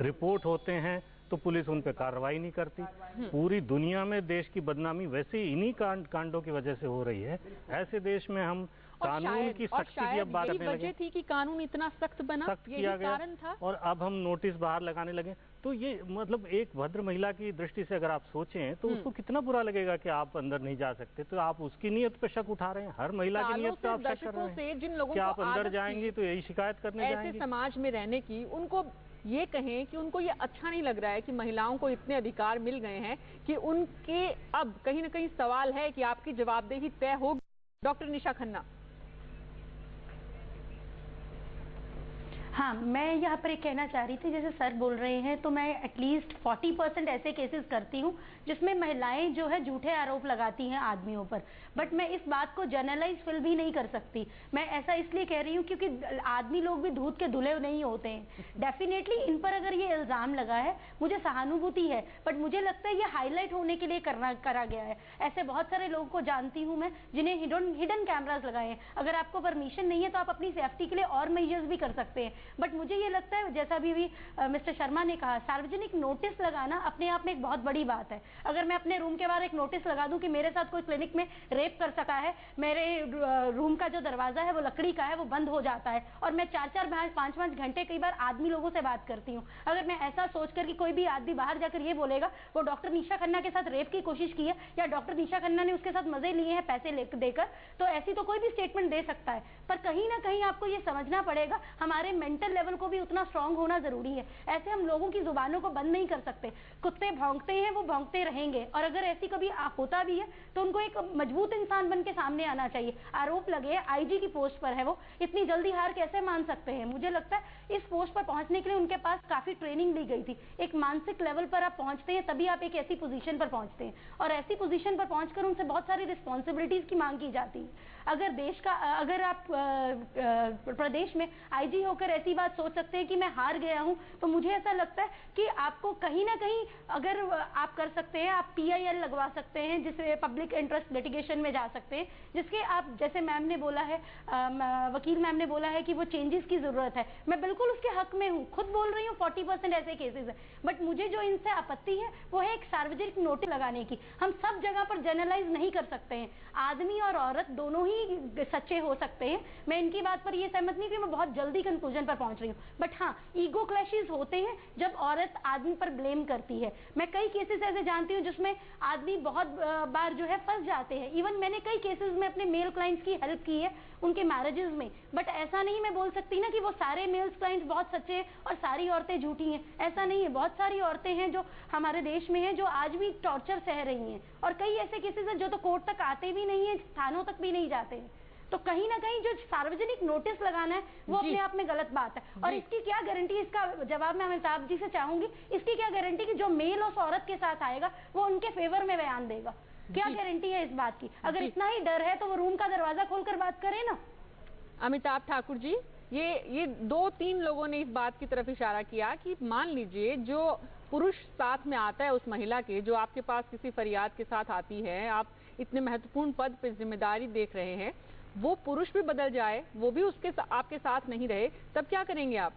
[SPEAKER 5] रिपोर्ट होते हैं तो पुलिस उन पर कार्रवाई नहीं करती। पूरी दुनिया में देश की बदनामी वैसे इन्हीं कांडों की वजह से हो रही है। ऐसे देश में हम कानून की सख्ती की अब बात करने लगे,
[SPEAKER 1] थी कि कानून इतना सख्त बना,
[SPEAKER 5] सख्त किया गया था, और अब हम नोटिस बाहर लगाने लगे। तो ये मतलब एक भद्र महिला की दृष्टि से अगर आप सोचें तो उसको कितना बुरा लगेगा कि आप अंदर नहीं जा सकते। तो आप उसकी नीयत पे शक उठा रहे हैं, हर महिला की नीयत पे आप शक कर रहे हैं।
[SPEAKER 1] जिन लोगों
[SPEAKER 5] को आप अंदर जाएंगी तो यही शिकायत करने जाएंगी।
[SPEAKER 1] ऐसे समाज में रहने की, उनको ये कहें कि उनको ये अच्छा नहीं लग रहा है कि महिलाओं को इतने अधिकार मिल गए हैं कि उनके अब कहीं ना कहीं सवाल है कि आपकी जवाबदेही तय होगी। डॉक्टर निशा खन्ना।
[SPEAKER 7] हाँ, मैं यहाँ पर एक कहना चाह रही थी, जैसे सर बोल रहे हैं, तो मैं एटलीस्ट 40% ऐसे केसेस करती हूँ जिसमें महिलाएं जो है झूठे आरोप लगाती हैं आदमियों पर। बट मैं इस बात को जनरलाइज फिल भी नहीं कर सकती। मैं ऐसा इसलिए कह रही हूँ क्योंकि आदमी लोग भी दूध के धुले नहीं होते हैं। डेफिनेटली इन पर अगर ये इल्जाम लगा है, मुझे सहानुभूति है, बट मुझे लगता है ये हाईलाइट होने के लिए करा गया है। ऐसे बहुत सारे लोगों को जानती हूँ मैं जिन्हें हिडन कैमरास लगाए हैं। अगर आपको परमिशन नहीं है तो आप अपनी सेफ्टी के लिए और मेजर्स भी कर सकते हैं। बट मुझे ये लगता है, जैसा भी मिस्टर शर्मा ने कहा, सार्वजनिक नोटिस लगाना अपने आप में एक बहुत बड़ी बात है। अगर मैं अपने रूम के बाहर एक नोटिस लगा दूं कि मेरे साथ कोई क्लिनिक में रेप कर सका है, मेरे रूम का जो दरवाजा है वो लकड़ी का है, वो बंद हो जाता है, और मैं 4-4, 5-5 घंटे कई बार आदमी लोगों से बात करती हूँ। अगर मैं ऐसा सोचकर कि कोई भी आदमी बाहर जाकर ये बोलेगा वो डॉक्टर निशा खन्ना के साथ रेप की कोशिश की है या डॉक्टर निशा खन्ना ने उसके साथ मजे लिए हैं पैसे देकर, तो ऐसी तो कोई भी स्टेटमेंट दे सकता है। पर कहीं ना कहीं आपको ये समझना पड़ेगा, हमारे मेंटल लेवल को भी उतना स्ट्रांग होना जरूरी है। ऐसे हम लोगों की जुबानों को बंद नहीं कर सकते। कुत्ते भौंकते हैं, वो भौंकते रहेंगे, और अगर ऐसी कभी होता भी है तो उनको एक मजबूत इंसान बन के सामने आना चाहिए। आरोप लगे, आईजी की पोस्ट पर है, वो इतनी जल्दी हार कैसे मान सकते हैं? मुझे लगता है इस पोस्ट पर पहुंचने के लिए उनके पास काफी ट्रेनिंग ली गई थी। एक मानसिक लेवल पर आप पहुंचते हैं तभी आप एक ऐसी पोजीशन पर पहुंचते हैं, और ऐसी पोजीशन पर पहुंचकर उनसे बहुत सारी रिस्पॉन्सिबिलिटीज की मांग की जाती है। अगर आप प्रदेश में आईजी होकर ऐसी बात सोच सकते हैं कि मैं हार गया हूं, तो मुझे ऐसा लगता है कि आपको कहीं ना कहीं, अगर आप कर सकते हैं, आप PIL लगवा सकते हैं, जिसे पब्लिक इंटरेस्ट लिटिगेशन में जा सकते हैं, जिसके आप, जैसे मैम ने बोला है, वकील मैम ने बोला है कि वो चेंजेस की जरूरत है, मैं बिल्कुल उसके हक में हूं, खुद बोल रही हूँ 40% ऐसे केसेस है। बट मुझे जो इनसे आपत्ति है वो है एक सार्वजनिक नोटिस लगाने की। हम सब जगह पर जनरलाइज नहीं कर सकते हैं, आदमी और औरत दोनों ही सच्चे हो सकते हैं। मैं इनकी बात पर ये सहमत नहीं कि मैं बहुत जल्दी कंक्लूजन पर पहुंच रही हूँ, बट हाँ, ईगो क्लैशेस होते हैं जब औरत आदमी पर ब्लेम करती है। मैं कई केसेस ऐसे जानती हूँ जिसमें आदमी बहुत बार जो है फंस जाते हैं। इवन मैंने कई केसेस में अपने मेल क्लाइंट्स की हेल्प की है उनके मैरिजेस में, बट ऐसा नहीं मैं बोल सकती ना कि वो सारे मेल्स क्लाइंट्स बहुत सच्चे हैं और सारी औरतें झूठी हैं। ऐसा नहीं है, बहुत सारी औरतें हैं जो हमारे देश में हैं जो आज भी टॉर्चर सह रही हैं, और कई ऐसे केसेस हैं जो तो कोर्ट तक आते भी नहीं है, थानों तक भी नहीं जाते हैं। तो कहीं ना कहीं जो सार्वजनिक नोटिस लगाना है वो अपने आप में गलत बात है। और इसकी क्या गारंटी, इसका जवाब मैं अमिताभ जी से चाहूंगी, इसकी क्या गारंटी कि जो मेल उस औरत के साथ आएगा वो उनके फेवर में बयान देगा? क्या गारंटी है इस बात की? अगर इतना ही डर है तो वो रूम का दरवाजा खोलकर बात करे ना।
[SPEAKER 1] अमिताभ ठाकुर जी, ये 2-3 लोगों ने इस बात की तरफ इशारा किया कि मान लीजिए जो पुरुष साथ में आता है उस महिला के, जो आपके पास किसी फरियाद के साथ आती है, आप इतने महत्वपूर्ण पद पे जिम्मेदारी देख रहे हैं, वो पुरुष भी बदल जाए, वो भी आपके साथ नहीं रहे, तब क्या करेंगे आप?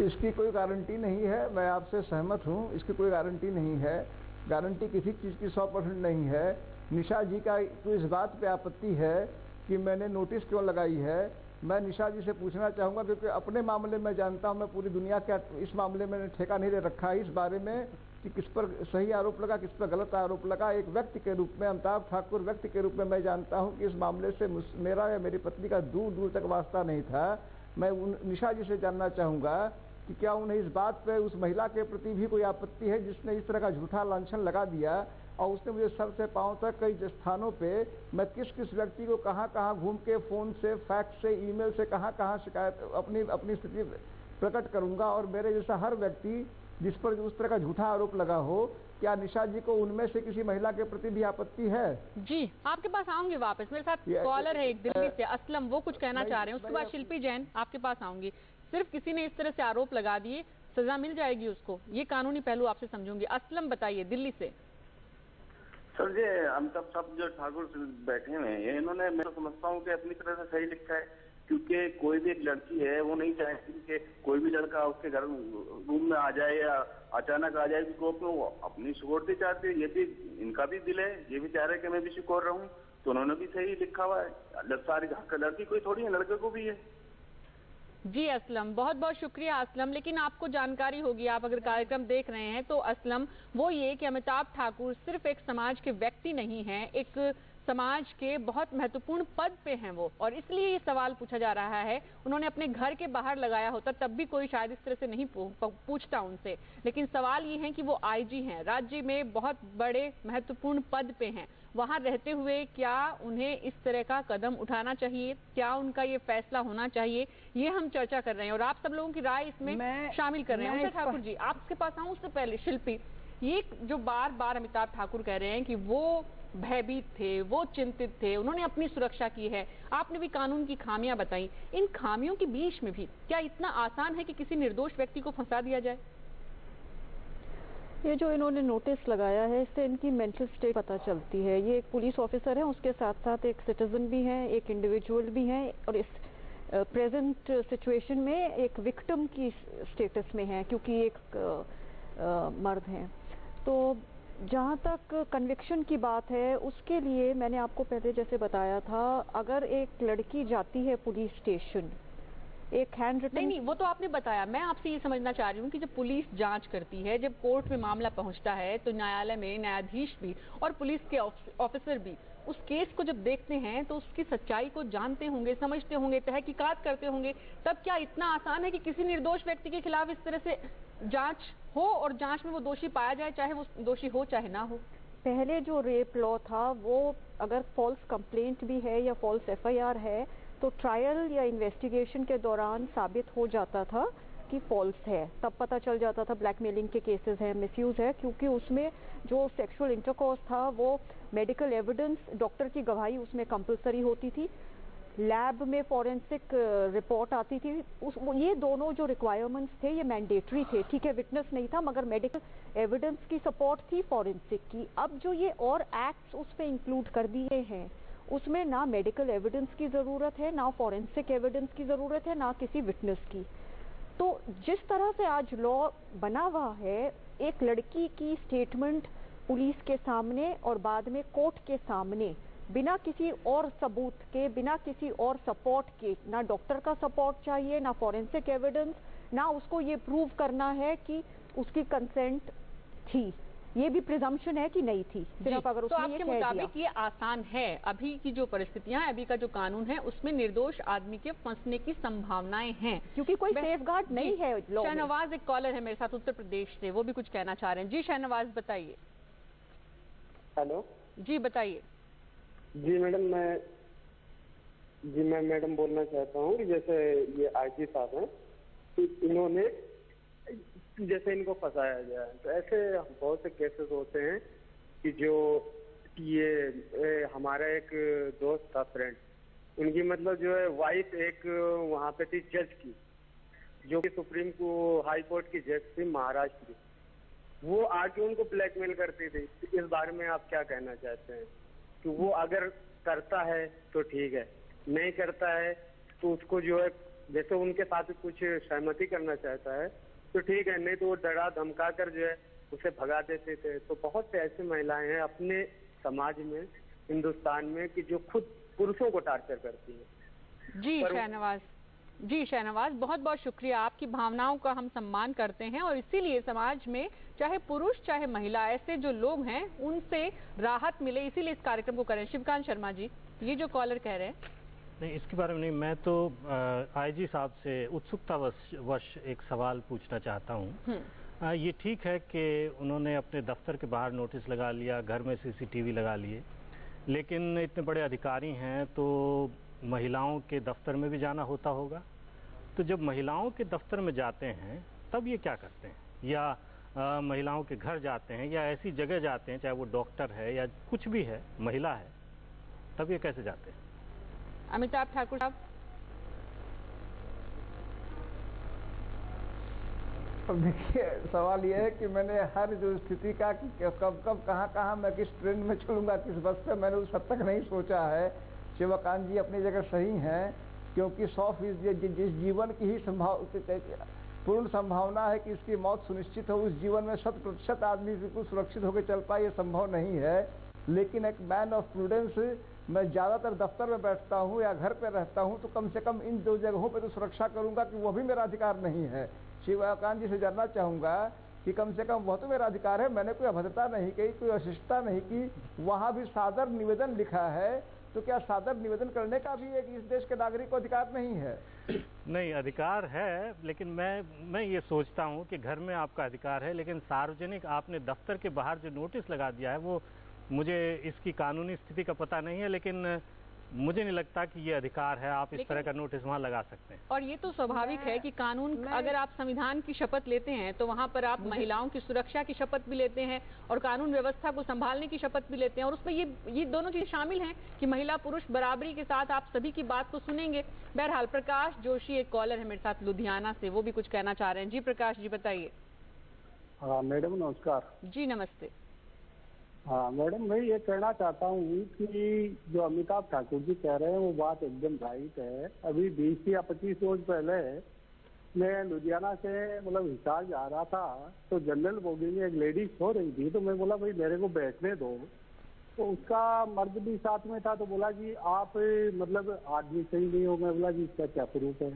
[SPEAKER 3] इसकी कोई गारंटी नहीं है, मैं आपसे सहमत हूं, इसकी कोई गारंटी नहीं है। गारंटी किसी चीज की 100% नहीं है। निशा जी का तो इस बात पे आपत्ति है कि मैंने नोटिस क्यों लगाई है। मैं निशा जी से पूछना चाहूंगा, क्योंकि अपने मामले में जानता हूं, मैं पूरी दुनिया का इस मामले में ठेका नहीं ले रखा है इस बारे में कि किस पर सही आरोप लगा, किस पर गलत आरोप लगा। एक व्यक्ति के रूप में, अमिताभ ठाकुर व्यक्ति के रूप में मैं जानता हूं कि इस मामले से मेरा या मेरी पत्नी का दूर दूर तक वास्ता नहीं था। मैं निशा जी से जानना चाहूंगा कि क्या उन्हें इस बात पे उस महिला के प्रति भी कोई आपत्ति है जिसने इस तरह का झूठा लांछन लगा दिया, और उसने मुझे सर से पांव तक कई स्थानों पे मैं किस किस व्यक्ति को कहां घूम के फोन से, फैक्स से, ईमेल से कहां शिकायत अपनी स्थिति प्रकट करूंगा, और मेरे जैसा हर व्यक्ति जिस पर उस तरह का झूठा आरोप लगा हो, क्या निशा जी को उनमें से किसी महिला के प्रति भी आपत्ति है?
[SPEAKER 1] जी, आपके पास आऊंगी वापस। मेरे साथ कॉलर है एक दिल्ली से, असलम, वो कुछ कहना चाह रहे हैं। उसके बाद शिल्पी जैन, आपके पास आऊंगी। सिर्फ किसी ने इस तरह से आरोप लगा दिए, सजा मिल जाएगी उसको, ये कानूनी पहलू आपसे समझूंगी। असलम बताइए दिल्ली से।
[SPEAKER 9] सर जी, अमिताभ साहब जो ठाकुर बैठे हुए हैं, इन्होंने, मैं तो समझता हूँ कि अपनी तरह से सही लिखा है, क्योंकि कोई भी एक लड़की है वो नहीं चाहती कि कोई भी लड़का उसके घर रूम में आ जाए या अचानक आ जाए, क्योंकि वो अपनी सिक्योरिटी चाहती है। ये भी इनका भी दिल है, ये भी चाह रहे कि मैं भी सिक्योर रहूं, तो उन्होंने भी सही लिखा हुआ है। सारी लड़की कोई थोड़ी है, लड़के को भी है।
[SPEAKER 1] जी असलम, बहुत बहुत शुक्रिया असलम। लेकिन आपको जानकारी होगी, आप अगर कार्यक्रम देख रहे हैं तो असलम, वो ये कि अमिताभ ठाकुर सिर्फ एक समाज के व्यक्ति नहीं हैं, एक समाज के बहुत महत्वपूर्ण पद पे हैं वो, और इसलिए ये सवाल पूछा जा रहा है। उन्होंने अपने घर के बाहर लगाया होता तब भी कोई शायद इस तरह से नहीं पूछता उनसे, लेकिन सवाल ये है कि वो आईजी हैं, राज्य में बहुत बड़े महत्वपूर्ण पद पे हैं, वहां रहते हुए क्या उन्हें इस तरह का कदम उठाना चाहिए, क्या उनका ये फैसला होना चाहिए, ये हम चर्चा कर रहे हैं और आप सब लोगों की राय इसमें शामिल कर रहे हैं। ठाकुर जी, आपके पास आऊं उससे पहले शिल्पी, ये जो बार बार अमिताभ ठाकुर कह रहे हैं कि वो भयभीत थे, वो चिंतित थे, उन्होंने अपनी सुरक्षा की है, आपने भी कानून की खामियां बताई, इन खामियों के बीच में भी क्या इतना आसान है कि किसी निर्दोष व्यक्ति को फंसा दिया जाए?
[SPEAKER 6] ये जो इन्होंने नोटिस लगाया है, इससे इनकी मेंटल स्टेट पता चलती है। ये एक पुलिस ऑफिसर है, उसके साथ साथ एक सिटीजन भी हैं, एक इंडिविजुअल भी हैं, और इस प्रेजेंट सिचुएशन में एक विक्टिम की स्टेटस में है, क्योंकि एक मर्द हैं। तो जहाँ तक कन्विक्शन की बात है, उसके लिए मैंने आपको पहले जैसे बताया था, अगर एक लड़की जाती है पुलिस स्टेशन, एक हैंड रिटन,
[SPEAKER 1] नहीं, वो तो आपने बताया। मैं आपसे ये समझना चाह रही हूँ कि जब पुलिस जांच करती है, जब कोर्ट में मामला पहुंचता है, तो न्यायालय में न्यायाधीश भी और पुलिस के ऑफिसर भी उस केस को जब देखते हैं तो उसकी सच्चाई को जानते होंगे, समझते होंगे, तहकीकात करते होंगे। तब क्या इतना आसान है कि किसी निर्दोष व्यक्ति के खिलाफ इस तरह से जांच हो और जांच में वो दोषी पाया जाए, चाहे वो दोषी हो चाहे ना हो?
[SPEAKER 6] पहले जो रेप लॉ था, वो अगर फॉल्स कंप्लेंट भी है या फॉल्स एफआईआर है, तो ट्रायल या इन्वेस्टिगेशन के दौरान साबित हो जाता था कि फॉल्स है, तब पता चल जाता था ब्लैकमेलिंग के केसेस हैं, मिसयूज है, क्योंकि उसमें जो सेक्सुअल इंटरकोर्स था वो मेडिकल एविडेंस, डॉक्टर की गवाही उसमें कंपलसरी होती थी, लैब में फॉरेंसिक रिपोर्ट आती थी। ये दोनों जो रिक्वायरमेंट्स थे ये मैंडेटरी थे। ठीक है, विटनेस नहीं था, मगर मेडिकल एविडेंस की सपोर्ट थी फॉरेंसिक की। अब जो ये और एक्ट्स उस पर इंक्लूड कर दिए हैं, उसमें ना मेडिकल एविडेंस की जरूरत है, ना फॉरेंसिक एविडेंस की जरूरत है, ना किसी विटनेस की। तो जिस तरह से आज लॉ बना हुआ है, एक लड़की की स्टेटमेंट पुलिस के सामने और बाद में कोर्ट के सामने, बिना किसी और सबूत के, बिना किसी और सपोर्ट के, ना डॉक्टर का सपोर्ट चाहिए, ना फॉरेंसिक एविडेंस, ना उसको ये प्रूव करना है कि उसकी कंसेंट थी, ये भी प्रिजम्पशन है कि नहीं थी, सिर्फ अगर उसने ये कह दिया।
[SPEAKER 1] तो आपके मुताबिक ये आसान है? अभी की जो परिस्थितियां हैं, अभी का जो कानून है, उसमें निर्दोष आदमी के फंसने की संभावनाएं हैं,
[SPEAKER 6] क्योंकि कोई सेफगार्ड नहीं है लॉ में।
[SPEAKER 1] शाहनवाज एक कॉलर है मेरे साथ उत्तर प्रदेश से, वो भी कुछ कहना चाह रहे हैं। जी शाहनवाज, बताइए।
[SPEAKER 10] हेलो
[SPEAKER 1] जी बताइए।
[SPEAKER 10] जी मैडम, मैं मैडम बोलना चाहता हूँ कि जैसे ये आईजी साहब हैं, तो इन्होंने जैसे इनको फंसाया गया है, तो ऐसे बहुत से केसेस होते हैं कि जो ये हमारा एक दोस्त था, फ्रेंड, उनकी मतलब जो है वाइफ एक वहाँ पे थी जज की, जो कि सुप्रीम हाई कोर्ट की जज थी महाराष्ट्र की। वो आके उनको ब्लैकमेल करती थी। इस बारे में आप क्या कहना चाहते हैं कि वो अगर करता है तो ठीक है, नहीं करता है तो उसको जो है, जैसे उनके साथ कुछ सहमति करना चाहता है तो ठीक है, नहीं तो वो डरा धमका कर जो है उसे भगा देते थे। तो बहुत से ऐसी महिलाएं हैं अपने समाज में, हिंदुस्तान में, कि जो खुद पुरुषों को टार्चर करती है।
[SPEAKER 1] जी शाहनवाज, बहुत बहुत शुक्रिया। आपकी भावनाओं का हम सम्मान करते हैं और इसीलिए समाज में चाहे पुरुष चाहे महिला, ऐसे जो लोग हैं उनसे राहत मिले, इसीलिए इस कार्यक्रम को करें। शिवकांत शर्मा जी, ये जो कॉलर कह रहे हैं,
[SPEAKER 5] नहीं, इसके बारे में नहीं, मैं तो आईजी साहब से उत्सुकतावश एक सवाल पूछना चाहता हूँ। ये ठीक है कि उन्होंने अपने दफ्तर के बाहर नोटिस लगा लिया, घर में सीसीटीवी लगा लिए, लेकिन इतने बड़े अधिकारी हैं तो महिलाओं के दफ्तर में भी जाना होता होगा। तो जब महिलाओं के दफ्तर में जाते हैं तब ये क्या करते हैं, या महिलाओं के घर जाते हैं, या ऐसी जगह जाते हैं, चाहे वो डॉक्टर है या कुछ भी है, महिला है, तब ये कैसे जाते हैं?
[SPEAKER 1] अमिताभ ठाकुर साहब।
[SPEAKER 3] अब देखिए, सवाल यह है कि मैंने हर जो स्थिति का कि कब कब कहाँ मैं किस ट्रेन में चलूंगा, किस बस पे, मैंने उस हद तक नहीं सोचा है। शिवकांत जी अपनी जगह सही हैं, क्योंकि 100% जिस जीवन की ही पूर्ण संभावना है कि इसकी मौत सुनिश्चित हो, उस जीवन में 100% आदमी बिल्कुल सुरक्षित होकर चल पाए, ये संभव नहीं है। लेकिन एक मैन ऑफ प्रूडेंस, मैं ज्यादातर दफ्तर में बैठता हूँ या घर पे रहता हूँ, तो कम से कम इन दो जगहों पे तो सुरक्षा करूंगा कि वो भी मेरा अधिकार नहीं है। शिवकांत जी से जानना चाहूंगा कि कम से कम वह तो मेरा अधिकार है, मैंने कोई अभद्रता नहीं की, कोई अशिष्टता नहीं की। वहां भी सादर निवेदन लिखा है, तो क्या सादर निवेदन करने का भी एक इस देश के नागरिक को अधिकार नहीं है?
[SPEAKER 5] नहीं, अधिकार है, लेकिन मैं ये सोचता हूँ कि घर में आपका अधिकार है, लेकिन सार्वजनिक आपने दफ्तर के बाहर जो नोटिस लगा दिया है, वो मुझे इसकी कानूनी स्थिति का पता नहीं है, लेकिन मुझे नहीं लगता कि ये अधिकार है, आप इस तरह का नोटिस वहाँ लगा सकते हैं।
[SPEAKER 1] और ये तो स्वाभाविक है कि कानून, अगर आप संविधान की शपथ लेते हैं तो वहाँ पर आप महिलाओं की सुरक्षा की शपथ भी लेते हैं और कानून व्यवस्था को संभालने की शपथ भी लेते हैं, और उसमें ये दोनों चीजें शामिल हैं कि महिला पुरुष बराबरी के साथ आप सभी की बात को सुनेंगे। बहरहाल, प्रकाश जोशी एक कॉलर है मेरे साथ लुधियाना से, वो भी कुछ कहना चाह रहे हैं। जी प्रकाश जी, बताइए।
[SPEAKER 10] हाँ मैडम नमस्कार।
[SPEAKER 1] जी नमस्ते।
[SPEAKER 10] हाँ मैडम, मैं ये कहना चाहता हूँ कि जो अमिताभ ठाकुर जी कह रहे हैं वो बात एकदम राइट है। अभी 20 या 25 रोज पहले मैं लुधियाना से मतलब हिसार जा रहा था, तो जनरल बोगी में एक लेडी सो रही थी, तो मैं बोला भाई मेरे को बैठने दो, तो उसका मर्द भी साथ में था, तो बोला कि आप मतलब आदमी सही नहीं हो। मैं बोला जी इसका क्या प्रूफ है?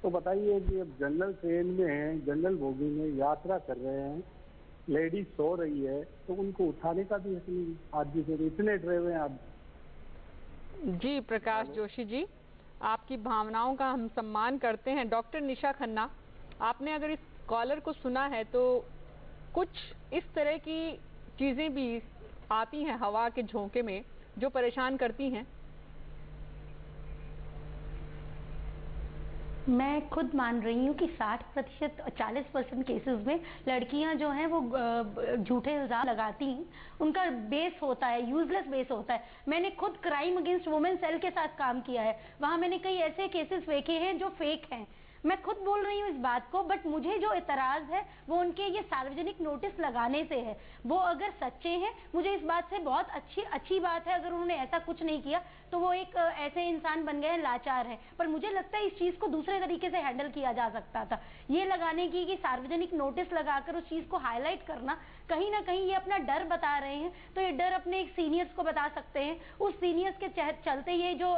[SPEAKER 10] तो बताइए कि अब जनरल ट्रेन में है, जनरल बोगी में यात्रा कर रहे हैं, लेडी सो रही है, तो उनको उठाने का भी हक नहीं आदमी से, इतने डरे हुए हैं आप।
[SPEAKER 1] जी प्रकाश जोशी जी, आपकी भावनाओं का हम सम्मान करते हैं। डॉक्टर निशा खन्ना, आपने अगर इस कॉलर को सुना है तो कुछ इस तरह की चीजें भी आती हैं हवा के झोंके में जो परेशान करती हैं।
[SPEAKER 7] मैं खुद मान रही हूँ कि 60% 40% केसेस में लड़कियां जो हैं वो झूठे इल्जाम लगाती हैं, उनका बेस होता है, यूजलेस बेस होता है। मैंने खुद क्राइम अगेंस्ट वुमेन सेल के साथ काम किया है, वहां मैंने कई ऐसे केसेस देखे हैं जो फेक हैं। मैं खुद बोल रही हूँ इस बात को, बट मुझे जो एतराज है वो उनके ये सार्वजनिक नोटिस लगाने से है। वो अगर सच्चे हैं, मुझे इस बात से बहुत अच्छी बात है। अगर उन्होंने ऐसा कुछ नहीं किया तो वो एक ऐसे इंसान बन गए हैं, लाचार है। पर मुझे लगता है इस चीज को दूसरे तरीके से हैंडल किया जा सकता था। ये लगाने की कि सार्वजनिक नोटिस लगाकर उस चीज को हाईलाइट करना, कहीं ना कहीं ये अपना डर बता रहे हैं, तो ये डर अपने एक सीनियर्स को बता सकते हैं। उस सीनियर्स के चलते ये जो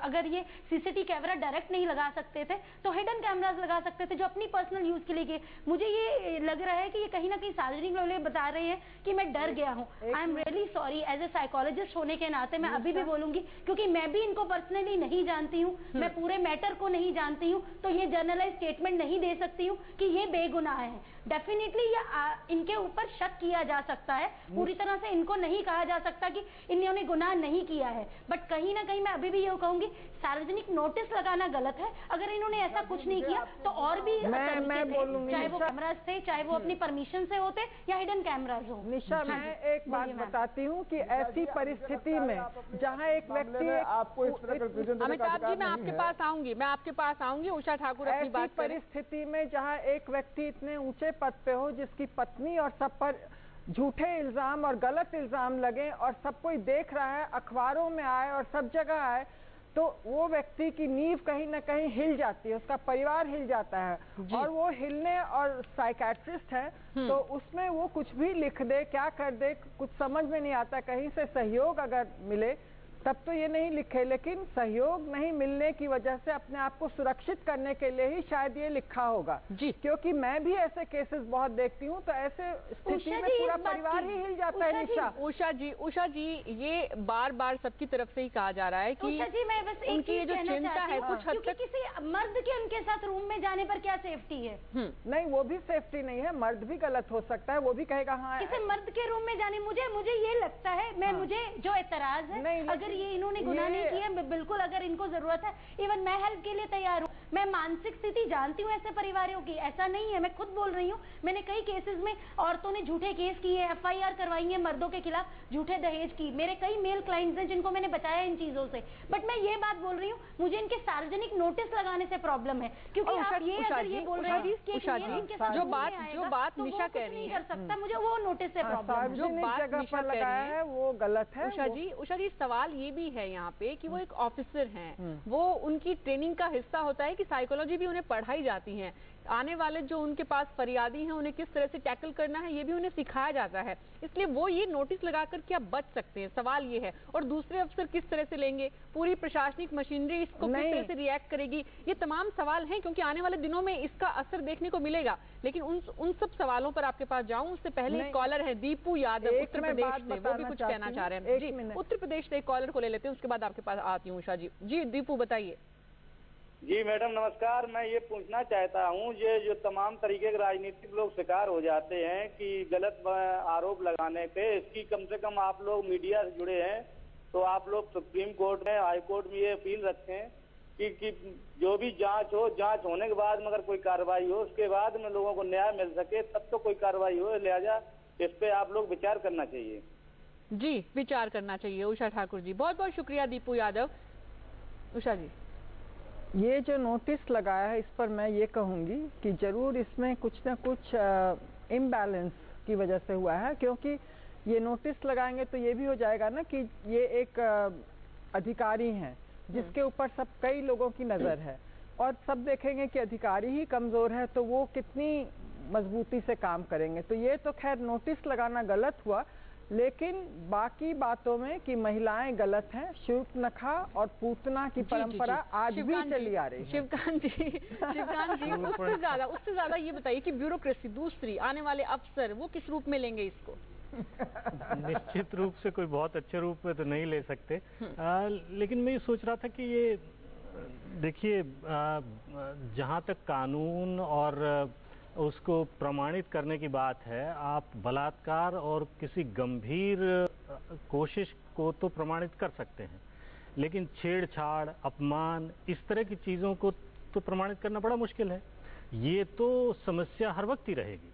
[SPEAKER 7] अगर ये सीसीटीवी कैमरा डायरेक्ट नहीं लगा सकते थे तो हिडन कैमरास लगा सकते थे जो अपनी पर्सनल यूज के लिए। मुझे ये लग रहा है कि ये कहीं ना कहीं सार्वजनिक लेवल पे बता रहे हैं कि मैं डर गया हूँ। I am really sorry, as a psychologist होने के नाते मैं अभी भी बोलूंगी, क्योंकि मैं भी इनको पर्सनली नहीं जानती हूँ, मैं पूरे मैटर को नहीं जानती हूँ, तो ये जर्नलाइज स्टेटमेंट नहीं दे सकती हूँ कि ये बेगुनाह है। डेफिनेटली ये इनके ऊपर शक किया जा सकता है, पूरी तरह से इनको नहीं कहा जा सकता कि इन्होंने गुनाह नहीं किया है, बट कहीं ना कहीं मैं अभी भी ये कहूंगी सार्वजनिक नोटिस लगाना गलत है। अगर इन्होंने ऐसा कुछ नहीं किया तो और भी
[SPEAKER 4] मैं बोलूंगी,
[SPEAKER 7] चाहे वो कैमराज थे, चाहे वो अपनी परमिशन से होते या हिडन कैमराज हो।
[SPEAKER 4] निशा, मैं एक बात बताती हूँ कि ऐसी परिस्थिति में जहाँ एक व्यक्ति
[SPEAKER 3] आपको इस तरह
[SPEAKER 1] अमिताभ जी मैं आपके पास आऊंगी, उषा ठाकुर अपनी बात करें।
[SPEAKER 4] परिस्थिति में जहाँ एक व्यक्ति इतने ऊंचे पद पे हो, जिसकी पत्नी और सब पर झूठे इल्जाम और गलत इल्जाम लगे और सब कोई देख रहा है, अखबारों में आए और सब जगह आए, तो वो व्यक्ति की नींव कहीं ना कहीं हिल जाती है, उसका परिवार हिल जाता है। और वो हिलने, और साइकेट्रिस्ट है तो उसमें वो कुछ भी लिख दे, क्या कर दे, कुछ समझ में नहीं आता। कहीं से सहयोग अगर मिले तब तो ये नहीं लिखे, लेकिन सहयोग नहीं मिलने की वजह से अपने आप को सुरक्षित करने के लिए ही शायद ये लिखा होगा जी। क्योंकि मैं भी ऐसे केसेस बहुत देखती हूँ, तो ऐसे स्थिति में पूरा परिवार ही हिल जाता है। निशा,
[SPEAKER 1] उषा जी ये बार बार सबकी तरफ से ही कहा जा रहा है कि
[SPEAKER 7] उषा जी, मैं बस
[SPEAKER 1] उनकी ये जो चिंता है कुछ हद तक,
[SPEAKER 7] किसी मर्द के उनके साथ रूम में जाने पर क्या सेफ्टी है?
[SPEAKER 4] नहीं, वो भी सेफ्टी नहीं है, मर्द भी गलत हो सकता है, वो भी कहेगा हाँ।
[SPEAKER 7] किसी मर्द के रूम में जाने, मुझे ये लगता है, मुझे जो एतराज है, अगर ये इन्होंने गुनाह नहीं किया, बिल्कुल अगर इनको जरूरत है, इवन मैं हेल्प के लिए तैयार हूँ। मैं मानसिक स्थिति जानती हूँ ऐसे परिवारों की, ऐसा नहीं है, मैं खुद बोल रही हूँ। मैंने कई केसेस में औरतों ने झूठे केस किए, FIR करवाई है मर्दों के खिलाफ, झूठे दहेज की। मेरे कई मेल क्लाइंट्स हैं जिनको मैंने बचाया इन चीजों से। बट मैं ये बात बोल रही हूँ, मुझे इनके सार्वजनिक नोटिस लगाने से प्रॉब्लम है, क्योंकि आप ये अगर ये बोल रहे हैं
[SPEAKER 1] जो बात निशा कह रही है,
[SPEAKER 7] कर सकता, मुझे वो नोटिस से प्रॉब्लम,
[SPEAKER 1] जो बात निशा लगाया
[SPEAKER 4] है वो गलत है।
[SPEAKER 1] उषा जी सवाल ये भी है यहाँ पे कि वो एक ऑफिसर हैं, वो उनकी ट्रेनिंग का हिस्सा होता है कि साइकोलॉजी भी उन्हें पढ़ाई जाती है। आने वाले जो उनके पास फरियादी हैं उन्हें किस तरह से टैकल करना है ये भी उन्हें सिखाया जाता है, इसलिए वो ये नोटिस लगाकर क्या बच सकते हैं, सवाल ये है। और दूसरे अफसर किस तरह से लेंगे, पूरी प्रशासनिक मशीनरी इसको किस तरह से रिएक्ट करेगी, ये तमाम सवाल हैं, क्योंकि आने वाले दिनों में इसका असर देखने को मिलेगा। लेकिन उन सब सवालों पर आपके पास जाऊं उससे पहले एक कॉलर है दीपू यादव उत्तर प्रदेश से, वो भी कुछ कहना चाह रहे हैं जी। उत्तर प्रदेश से एक कॉलर को ले लेते हैं, उसके बाद आपके पास आती हूँ उषा जी। जी दीपू बताइए।
[SPEAKER 11] जी मैडम नमस्कार, मैं ये पूछना चाहता हूँ, ये जो तमाम तरीके के राजनीतिक लोग शिकार हो जाते हैं कि गलत आरोप लगाने पे, इसकी कम से कम आप लोग मीडिया से जुड़े हैं तो आप लोग सुप्रीम कोर्ट में, हाई कोर्ट में ये अपील रखें कि जो भी जांच हो, जांच होने के बाद मगर कोई कार्रवाई हो, उसके बाद में लोगों को न्याय मिल सके, तब तो कोई कार्रवाई हो। लिहाजा इस पे आप लोग विचार करना चाहिए।
[SPEAKER 1] जी विचार करना चाहिए उषा ठाकुर जी, बहुत बहुत शुक्रिया दीपू यादव। उषा जी,
[SPEAKER 4] ये जो नोटिस लगाया है इस पर मैं ये कहूंगी कि जरूर इसमें कुछ ना कुछ इम्बैलेंस की वजह से हुआ है, क्योंकि ये नोटिस लगाएंगे तो ये भी हो जाएगा ना कि ये एक अधिकारी हैं जिसके ऊपर सब कई लोगों की नज़र है, और सब देखेंगे कि अधिकारी ही कमज़ोर है तो वो कितनी मजबूती से काम करेंगे। तो ये तो खैर नोटिस लगाना गलत हुआ, लेकिन बाकी बातों में कि महिलाएं गलत हैं, शूर्पणखा और पूतना की परंपरा आज भी चली आ रही है।
[SPEAKER 1] शिवकांत जी उससे ज्यादा ये बताइए कि ब्यूरोक्रेसी दूसरी आने वाले अफसर वो किस रूप में लेंगे इसको?
[SPEAKER 5] निश्चित रूप से कोई बहुत अच्छे रूप में तो नहीं ले सकते, लेकिन मैं ये सोच रहा था कि ये देखिए, जहाँ तक कानून और उसको प्रमाणित करने की बात है, आप बलात्कार और किसी गंभीर कोशिश को तो प्रमाणित कर सकते हैं, लेकिन छेड़छाड़, अपमान, इस तरह की चीज़ों को तो प्रमाणित करना बड़ा मुश्किल है। ये तो समस्या हर वक्त ही रहेगी,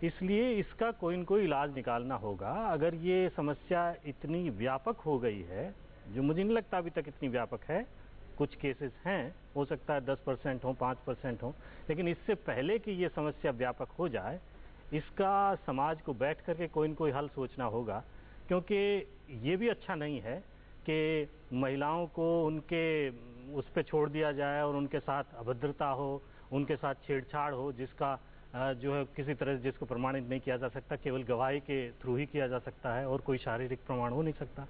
[SPEAKER 5] इसलिए इसका कोई न कोई इलाज निकालना होगा। अगर ये समस्या इतनी व्यापक हो गई है, जो मुझे नहीं लगता अभी तक इतनी व्यापक है, कुछ केसेस हैं, हो सकता है 10% हो, 5% हो, लेकिन इससे पहले कि ये समस्या व्यापक हो जाए, इसका समाज को बैठ करके कोई न कोई हल सोचना होगा। क्योंकि ये भी अच्छा नहीं है कि महिलाओं को उनके उस पे छोड़ दिया जाए और उनके साथ अभद्रता हो, उनके साथ छेड़छाड़ हो, जिसका जो है किसी तरह जिसको प्रमाणित नहीं किया जा सकता, केवल गवाही के थ्रू ही किया जा सकता है और कोई शारीरिक प्रमाण हो नहीं सकता।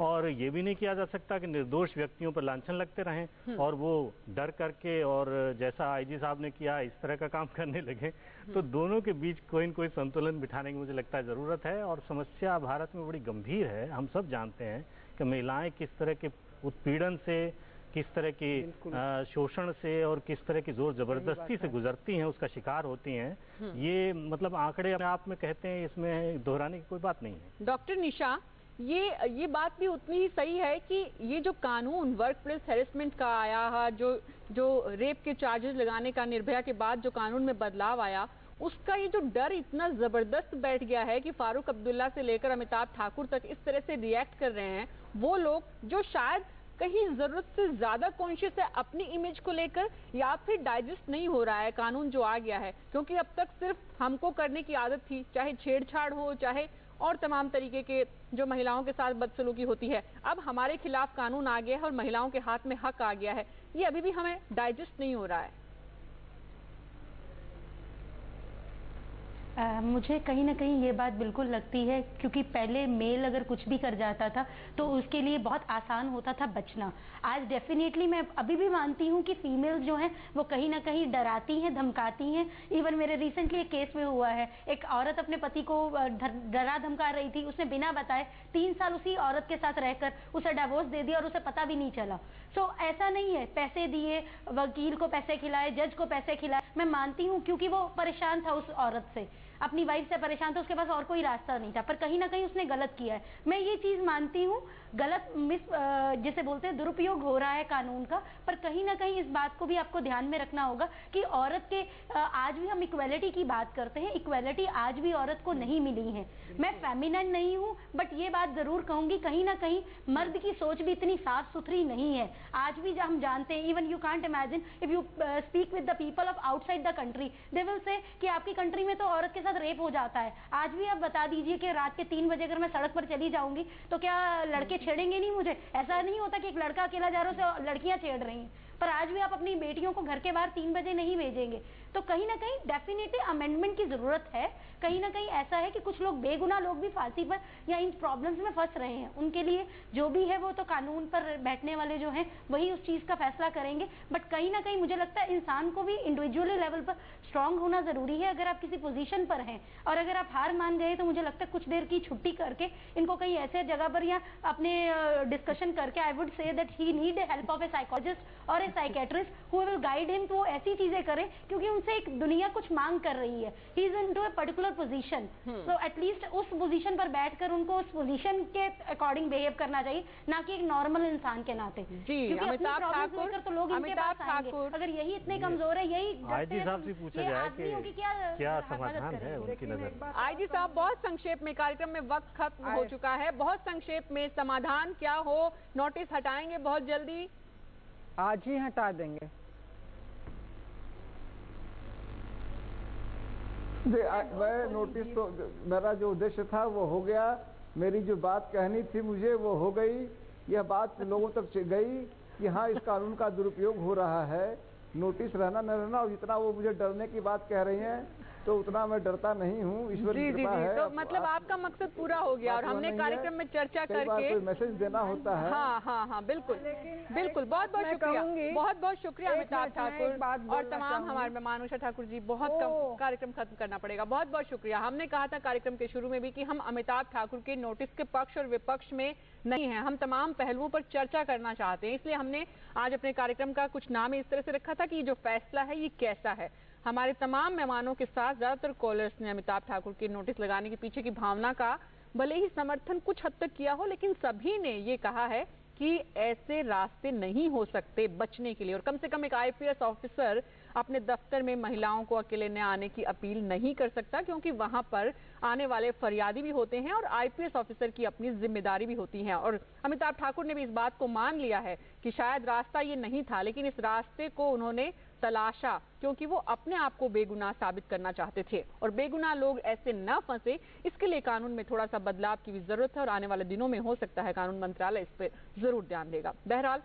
[SPEAKER 5] और ये भी नहीं किया जा सकता कि निर्दोष व्यक्तियों पर लांछन लगते रहें और वो डर करके और जैसा आईजी साहब ने किया इस तरह का काम करने लगे। तो दोनों के बीच कोई न कोई संतुलन बिठाने की मुझे लगता है ज़रूरत है। और समस्या भारत में बड़ी गंभीर है, हम सब जानते हैं कि महिलाएं किस तरह के उत्पीड़न से, किस तरह की शोषण से और किस तरह की जोर जबरदस्ती से गुजरती हैं, उसका शिकार होती हैं। ये मतलब आंकड़े अपने आप में कहते हैं, इसमें दोहराने की कोई बात नहीं है।
[SPEAKER 1] डॉक्टर निशा, ये बात भी उतनी ही सही है कि ये जो कानून वर्क प्लेस हैरेसमेंट का आया है, जो रेप के चार्जेस लगाने का निर्भया के बाद जो कानून में बदलाव आया, उसका ये जो डर इतना जबरदस्त बैठ गया है कि फारूक अब्दुल्ला से लेकर अमिताभ ठाकुर तक इस तरह से रिएक्ट कर रहे हैं वो लोग जो शायद कहीं जरूरत से ज्यादा कॉन्शियस है अपनी इमेज को लेकर, या फिर डाइजेस्ट नहीं हो रहा है कानून जो आ गया है। क्योंकि अब तक सिर्फ हमको करने की आदत थी, चाहे छेड़छाड़ हो, चाहे और तमाम तरीके के जो महिलाओं के साथ बदसलूकी होती है। अब हमारे खिलाफ कानून आ गया है और महिलाओं के हाथ में हक आ गया है, ये अभी भी हमें डाइजेस्ट नहीं हो रहा है।
[SPEAKER 7] मुझे कहीं ना कहीं ये बात बिल्कुल लगती है, क्योंकि पहले मेल अगर कुछ भी कर जाता था तो उसके लिए बहुत आसान होता था बचना। आज डेफिनेटली मैं अभी भी मानती हूँ कि फीमेल्स जो हैं वो कहीं ना कहीं डराती हैं, धमकाती हैं। इवन मेरे रिसेंटली एक केस में हुआ है, एक औरत अपने पति को डरा धमका रही थी, उसने बिना बताए 3 साल उसी औरत के साथ रहकर उसे डिवोर्स दे दिया और उसे पता भी नहीं चला। सो ऐसा नहीं है, पैसे दिए, वकील को पैसे खिलाए, जज को पैसे खिलाए, मैं मानती हूँ, क्योंकि वो परेशान था उस औरत से, अपनी वाइफ से परेशान था, उसके पास और कोई रास्ता नहीं था, पर कहीं ना कहीं उसने गलत किया है। मैं ये चीज मानती हूँ गलत जिसे बोलते हैं दुरुपयोग हो रहा है कानून का, पर कहीं ना कहीं इस बात को भी आपको ध्यान में रखना होगा कि औरत के आज भी हम इक्वेलिटी की बात करते हैं, इक्वेलिटी आज भी औरत को नहीं मिली है। मैं फेमिनिन नहीं हूँ, बट ये बात जरूर कहूंगी कहीं ना कहीं मर्द की सोच भी इतनी साफ सुथरी नहीं है। आज भी हम जानते हैं, even you can't imagine if you speak with the people of outside the country, they will say कि आपकी कंट्री में तो औरत के साथ रेप हो जाता है। आज भी आप बता दीजिए कि रात के 3 बजे अगर मैं सड़क पर चली जाऊंगी तो क्या लड़के छेड़ेंगे नहीं मुझे? ऐसा नहीं होता कि एक लड़का अकेला जा रहा है, लड़कियां छेड़ रही हैं, पर आज भी आप अपनी बेटियों को घर के बाहर 3 बजे नहीं भेजेंगे। तो कहीं ना कहीं डेफिनेटली अमेंडमेंट की जरूरत है। कहीं ना कहीं ऐसा है कि कुछ लोग, बेगुनाह लोग भी फांसी पर या इन प्रॉब्लम्स में फंस रहे हैं, उनके लिए जो भी है वो तो कानून पर बैठने वाले जो हैं वही उस चीज का फैसला करेंगे। बट कहीं ना कहीं मुझे लगता है इंसान को भी इंडिविजुअली लेवल पर स्ट्रांग होना जरूरी है। अगर आप किसी पोजीशन पर हैं और अगर आप हार मान गए तो मुझे लगता है कुछ देर की छुट्टी करके इनको कहीं ऐसे जगह पर या अपने डिस्कशन करके, I would say that he need help of a psychologist और a psychiatrist who will guide him. तो ऐसी चीजें करें क्योंकि उनसे एक दुनिया कुछ मांग कर रही है। He is into a particular position, so at least उस पोजीशन पर बैठकर उनको उस पोजीशन के अकॉर्डिंग बिहेव करना चाहिए, ना कि एक नॉर्मल इंसान के नाते।
[SPEAKER 1] जी, अमिताभ ठाकुर
[SPEAKER 7] तो लोग इनके पास आएंगे। अगर यही इतने कमजोर है, यही
[SPEAKER 5] आईजी साहब से पूछा जाए कि क्या समाधान है उनकी नजर?
[SPEAKER 1] आईजी साहब, बहुत संक्षेप में, कार्यक्रम में वक्त खत्म हो चुका है, बहुत संक्षेप में समाधान क्या हो? नोटिस हटाएंगे बहुत जल्दी?
[SPEAKER 4] आज ही हटा देंगे।
[SPEAKER 3] मैं नोटिस तो मेरा जो उद्देश्य था वो हो गया, मेरी जो बात कहनी थी मुझे वो हो गई। यह बात लोगों तक गई कि हाँ इस कानून का दुरुपयोग हो रहा है। नोटिस रहना न रहना, और जितना वो मुझे डरने की बात कह रही हैं तो उतना मैं डरता नहीं हूँ। ईश्वर की कृपा है।
[SPEAKER 1] तो मतलब आपका मकसद पूरा हो गया और हमने कार्यक्रम में चर्चा करके
[SPEAKER 3] मैसेज देना होता है।
[SPEAKER 1] हाँ, बिल्कुल बिल्कुल। बहुत बहुत शुक्रिया, बहुत बहुत शुक्रिया अमिताभ ठाकुर और तमाम हमारे मेहमान। उषा ठाकुर जी, बहुत कम कार्यक्रम खत्म करना पड़ेगा। बहुत बहुत शुक्रिया। हमने कहा था कार्यक्रम के शुरू में भी कि हम अमिताभ ठाकुर के नोटिस के पक्ष और विपक्ष में नहीं है, हम तमाम पहलुओं पर चर्चा करना चाहते हैं। इसलिए हमने आज अपने कार्यक्रम का कुछ नाम इस तरह से रखा था कि ये जो फैसला है ये कैसा है। हमारे तमाम मेहमानों के साथ ज्यादातर कॉलर्स ने अमिताभ ठाकुर के नोटिस लगाने के पीछे की भावना का भले ही समर्थन कुछ हद तक किया हो, लेकिन सभी ने ये कहा है कि ऐसे रास्ते नहीं हो सकते बचने के लिए। और कम से कम एक आईपीएस ऑफिसर अपने दफ्तर में महिलाओं को अकेले न आने की अपील नहीं कर सकता, क्योंकि वहां पर आने वाले फरियादी भी होते हैं और आईपीएस ऑफिसर की अपनी जिम्मेदारी भी होती है। और अमिताभ ठाकुर ने भी इस बात को मान लिया है कि शायद रास्ता ये नहीं था, लेकिन इस रास्ते को उन्होंने तलाशा क्योंकि वो अपने आप को बेगुनाह साबित करना चाहते थे और बेगुनाह लोग ऐसे न फंसे, इसके लिए कानून में थोड़ा सा बदलाव की भी जरूरत है और आने वाले दिनों में हो सकता है कानून मंत्रालय इस पर जरूर ध्यान देगा। बहरहाल